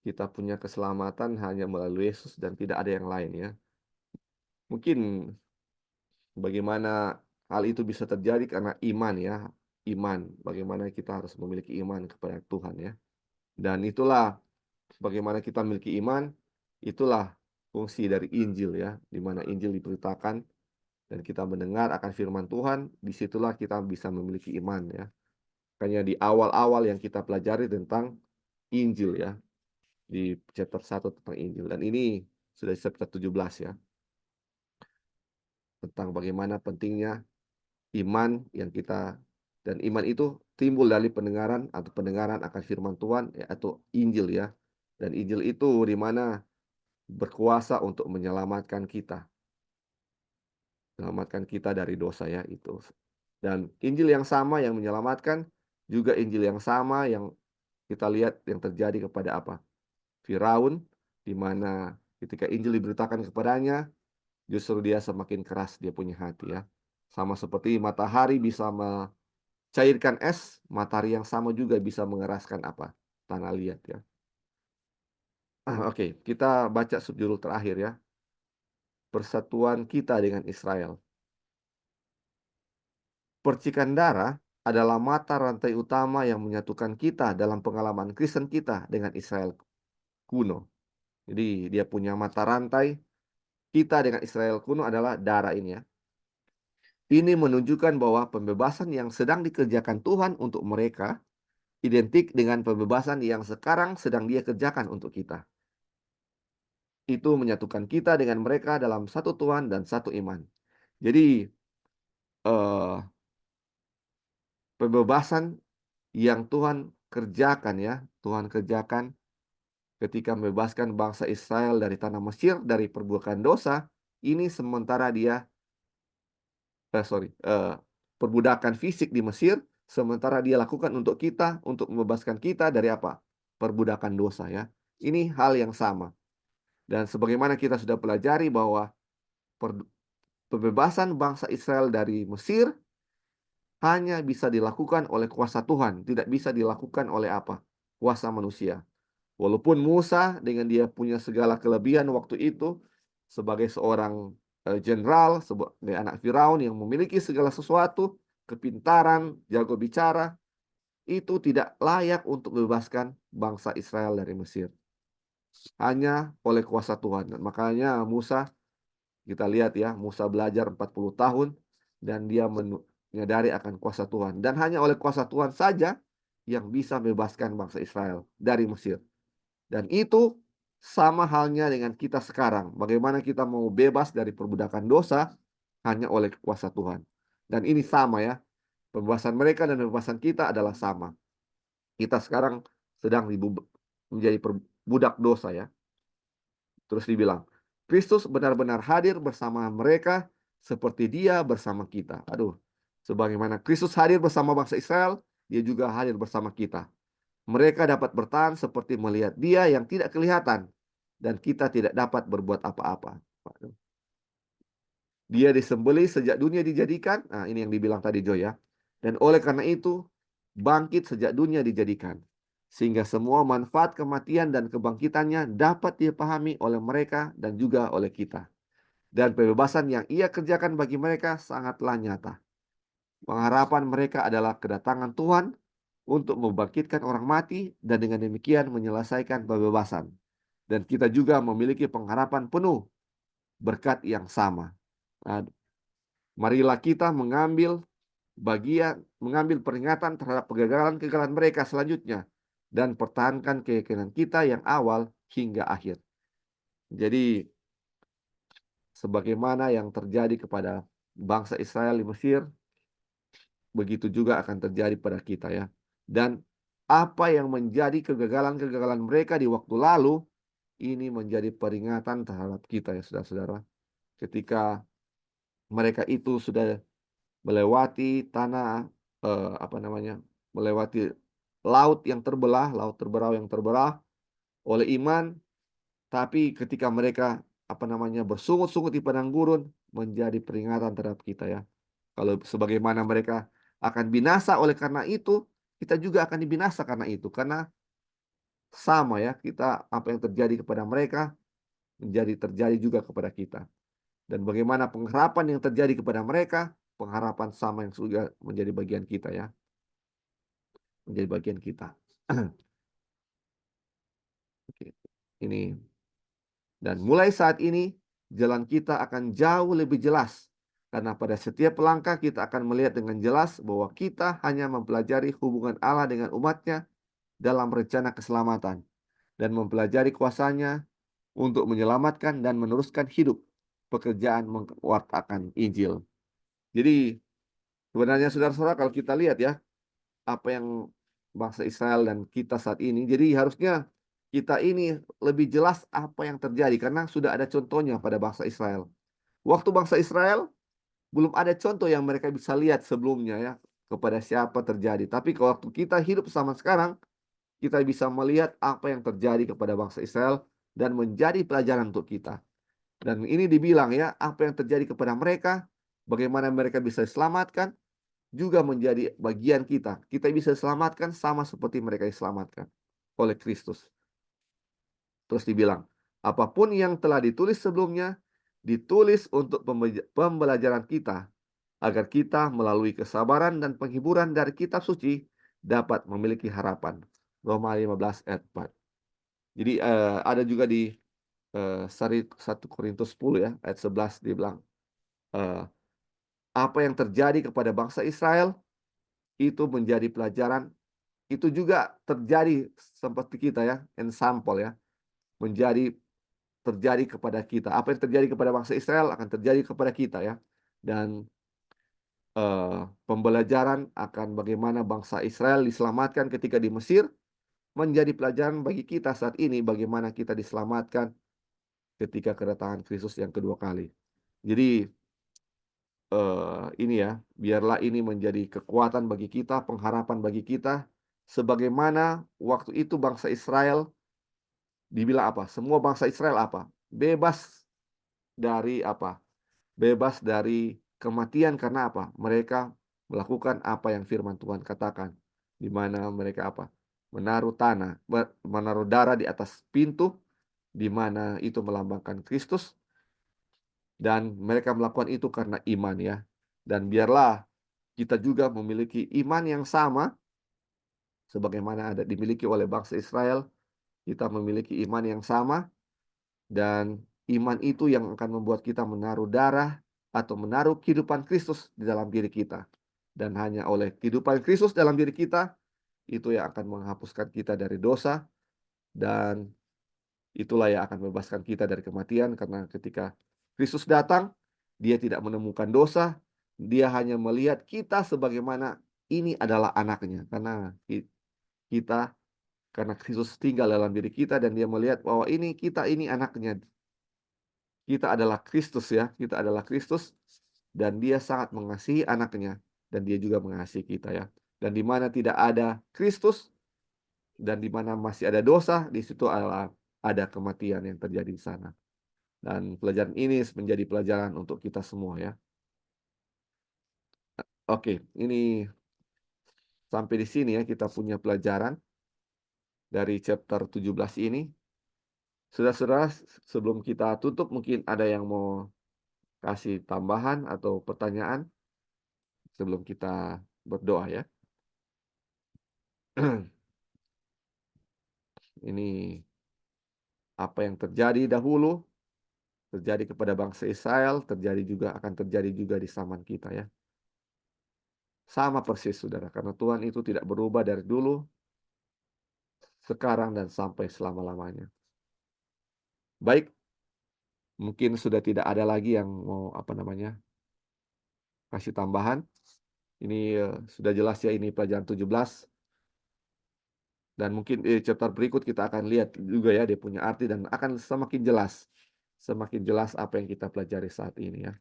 kita punya keselamatan hanya melalui Yesus dan tidak ada yang lain ya. Mungkin bagaimana hal itu bisa terjadi karena iman ya. Iman, bagaimana kita harus memiliki iman kepada Tuhan ya. Dan itulah bagaimana kita memiliki iman, itulah fungsi dari Injil ya, di mana Injil diberitakan dan kita mendengar akan firman Tuhan, disitulah kita bisa memiliki iman ya. Makanya di awal-awal yang kita pelajari tentang Injil ya, di chapter 1 tentang Injil. Dan ini sudah di chapter 17 ya, tentang bagaimana pentingnya iman yang kita, dan iman itu timbul dari pendengaran atau pendengaran akan firman Tuhan ya, atau Injil ya. Dan Injil itu di mana berkuasa untuk menyelamatkan kita. Menyelamatkan kita dari dosa ya itu. Dan Injil yang sama yang menyelamatkan, juga Injil yang sama yang kita lihat yang terjadi kepada apa? Firaun, di mana ketika Injil diberitakan kepadanya, justru dia semakin keras dia punya hati ya. Sama seperti matahari bisa mencairkan es, matahari yang sama juga bisa mengeraskan apa? Tanah liat ya. Oke, kita baca subjudul terakhir ya. Persatuan kita dengan Israel. Percikan darah adalah mata rantai utama yang menyatukan kita dalam pengalaman Kristen kita dengan Israel kuno. Jadi dia punya mata rantai, kita dengan Israel kuno adalah darah ini ya. Ini menunjukkan bahwa pembebasan yang sedang dikerjakan Tuhan untuk mereka identik dengan pembebasan yang sekarang sedang dia kerjakan untuk kita. Itu menyatukan kita dengan mereka dalam satu Tuhan dan satu iman. Jadi pembebasan yang Tuhan kerjakan ya, Tuhan kerjakan ketika membebaskan bangsa Israel dari tanah Mesir, dari perbudakan dosa, ini sementara dia perbudakan fisik di Mesir, sementara dia lakukan untuk kita, untuk membebaskan kita dari apa? Perbudakan dosa ya. Ini hal yang sama. Dan sebagaimana kita sudah pelajari bahwa pembebasan bangsa Israel dari Mesir hanya bisa dilakukan oleh kuasa Tuhan, tidak bisa dilakukan oleh apa? Kuasa manusia. Walaupun Musa dengan dia punya segala kelebihan waktu itu sebagai seorang jenderal, sebagai anak Firaun yang memiliki segala sesuatu, kepintaran, jago bicara, itu tidak layak untuk membebaskan bangsa Israel dari Mesir. Hanya oleh kuasa Tuhan. Dan makanya Musa, kita lihat ya, Musa belajar 40 tahun dan dia menyadari akan kuasa Tuhan. Dan hanya oleh kuasa Tuhan saja yang bisa membebaskan bangsa Israel dari Mesir. Dan itu sama halnya dengan kita sekarang. Bagaimana kita mau bebas dari perbudakan dosa hanya oleh kuasa Tuhan. Dan ini sama ya. Pembebasan mereka dan pembebasan kita adalah sama. Kita sekarang sedang menjadi budak dosa ya. Terus dibilang, Kristus benar-benar hadir bersama mereka seperti dia bersama kita. Aduh, sebagaimana Kristus hadir bersama bangsa Israel, dia juga hadir bersama kita. Mereka dapat bertahan seperti melihat dia yang tidak kelihatan. Dan kita tidak dapat berbuat apa-apa. Dia disembelih sejak dunia dijadikan. Nah, ini yang dibilang tadi Joy ya. Dan oleh karena itu, bangkit sejak dunia dijadikan, sehingga semua manfaat kematian dan kebangkitannya dapat dipahami oleh mereka dan juga oleh kita. Dan pembebasan yang ia kerjakan bagi mereka sangatlah nyata. Pengharapan mereka adalah kedatangan Tuhan untuk membangkitkan orang mati dan dengan demikian menyelesaikan pembebasan. Dan kita juga memiliki pengharapan penuh berkat yang sama. Nah, marilah kita mengambil peringatan terhadap kegagalan-kegagalan mereka selanjutnya dan pertahankan keyakinan kita yang awal hingga akhir. Jadi, sebagaimana yang terjadi kepada bangsa Israel di Mesir, begitu juga akan terjadi pada kita ya. Dan apa yang menjadi kegagalan-kegagalan mereka di waktu lalu, ini menjadi peringatan terhadap kita ya saudara-saudara. Ketika mereka itu sudah melewati tanah, melewati laut yang terbelah, laut terbelah yang terbelah oleh iman, tapi ketika mereka, bersungut-sungut di padang gurun, menjadi peringatan terhadap kita ya. Kalau sebagaimana mereka akan binasa oleh karena itu, kita juga akan dibinasa karena itu. Karena sama ya, apa yang terjadi kepada mereka, menjadi terjadi juga kepada kita. Dan bagaimana pengharapan yang terjadi kepada mereka, pengharapan sama yang juga menjadi bagian kita ya. Menjadi bagian kita. Oke, ini. Dan mulai saat ini, jalan kita akan jauh lebih jelas. Karena pada setiap langkah kita akan melihat dengan jelas bahwa kita hanya mempelajari hubungan Allah dengan umatnya dalam rencana keselamatan. Dan mempelajari kuasanya untuk menyelamatkan dan meneruskan hidup pekerjaan mewartakan Injil. Jadi sebenarnya saudara-saudara, kalau kita lihat ya, apa yang bangsa Israel dan kita saat ini, jadi harusnya kita ini lebih jelas apa yang terjadi karena sudah ada contohnya pada bangsa Israel. Waktu bangsa Israel belum ada contoh yang mereka bisa lihat sebelumnya ya kepada siapa terjadi. Tapi kalau waktu kita hidup sama sekarang, kita bisa melihat apa yang terjadi kepada bangsa Israel dan menjadi pelajaran untuk kita. Dan ini dibilang ya, apa yang terjadi kepada mereka, bagaimana mereka bisa diselamatkan, juga menjadi bagian kita. Kita bisa diselamatkan sama seperti mereka diselamatkan oleh Kristus. Terus dibilang, apapun yang telah ditulis sebelumnya, ditulis untuk pembelajaran kita, agar kita melalui kesabaran dan penghiburan dari kitab suci dapat memiliki harapan. Roma 15 ayat 4. Jadi ada juga di 1 Korintus 10 ya, ayat 11 dibilang, apa yang terjadi kepada bangsa Israel itu menjadi pelajaran, itu juga terjadi seperti kita ya, ensampel ya, terjadi kepada kita. Apa yang terjadi kepada bangsa Israel akan terjadi kepada kita ya. Dan pembelajaran akan bagaimana bangsa Israel diselamatkan ketika di Mesir menjadi pelajaran bagi kita saat ini bagaimana kita diselamatkan ketika kedatangan Kristus yang kedua kali. Jadi ini ya, biarlah ini menjadi kekuatan bagi kita, pengharapan bagi kita, sebagaimana waktu itu bangsa Israel dibilang apa? Semua bangsa Israel apa? Bebas dari apa? Bebas dari kematian karena apa? Mereka melakukan apa yang firman Tuhan katakan. Di mana mereka apa? Menaruh darah di atas pintu, di mana itu melambangkan Kristus. Dan mereka melakukan itu karena iman ya. Dan biarlah kita juga memiliki iman yang sama sebagaimana ada dimiliki oleh bangsa Israel. Kita memiliki iman yang sama, dan iman itu yang akan membuat kita menaruh darah atau menaruh kehidupan Kristus di dalam diri kita. Dan hanya oleh kehidupan Kristus dalam diri kita, itu yang akan menghapuskan kita dari dosa, dan itulah yang akan membebaskan kita dari kematian. Karena ketika Kristus datang, dia tidak menemukan dosa, dia hanya melihat kita sebagaimana ini adalah anaknya. Kita karena Kristus tinggal dalam diri kita dan dia melihat bahwa kita ini anaknya. Kita adalah Kristus ya, kita adalah Kristus dan dia sangat mengasihi anaknya dan dia juga mengasihi kita ya. Dan di mana tidak ada Kristus dan di mana masih ada dosa, di situ ada kematian yang terjadi di sana. Dan pelajaran ini menjadi pelajaran untuk kita semua ya. Oke, ini sampai di sini ya kita punya pelajaran dari chapter 17 ini. Saudara-saudara, sebelum kita tutup mungkin ada yang mau kasih tambahan atau pertanyaan sebelum kita berdoa ya. Ini apa yang terjadi dahulu, terjadi kepada bangsa Israel, akan terjadi juga di zaman kita ya. Sama persis saudara, karena Tuhan itu tidak berubah dari dulu, sekarang, dan sampai selama-lamanya. Baik, mungkin sudah tidak ada lagi yang mau kasih tambahan. Ini sudah jelas ya, ini pelajaran 17. Dan mungkin chapter berikut kita akan lihat juga ya dia punya arti dan akan semakin jelas apa yang kita pelajari saat ini ya.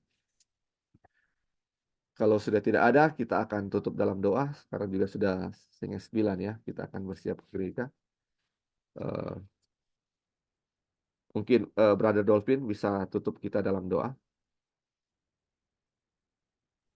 Kalau sudah tidak ada, kita akan tutup dalam doa. Sekarang juga sudah 8:30 ya, kita akan bersiap ke gereja. Mungkin Brother Dolphin bisa tutup kita dalam doa.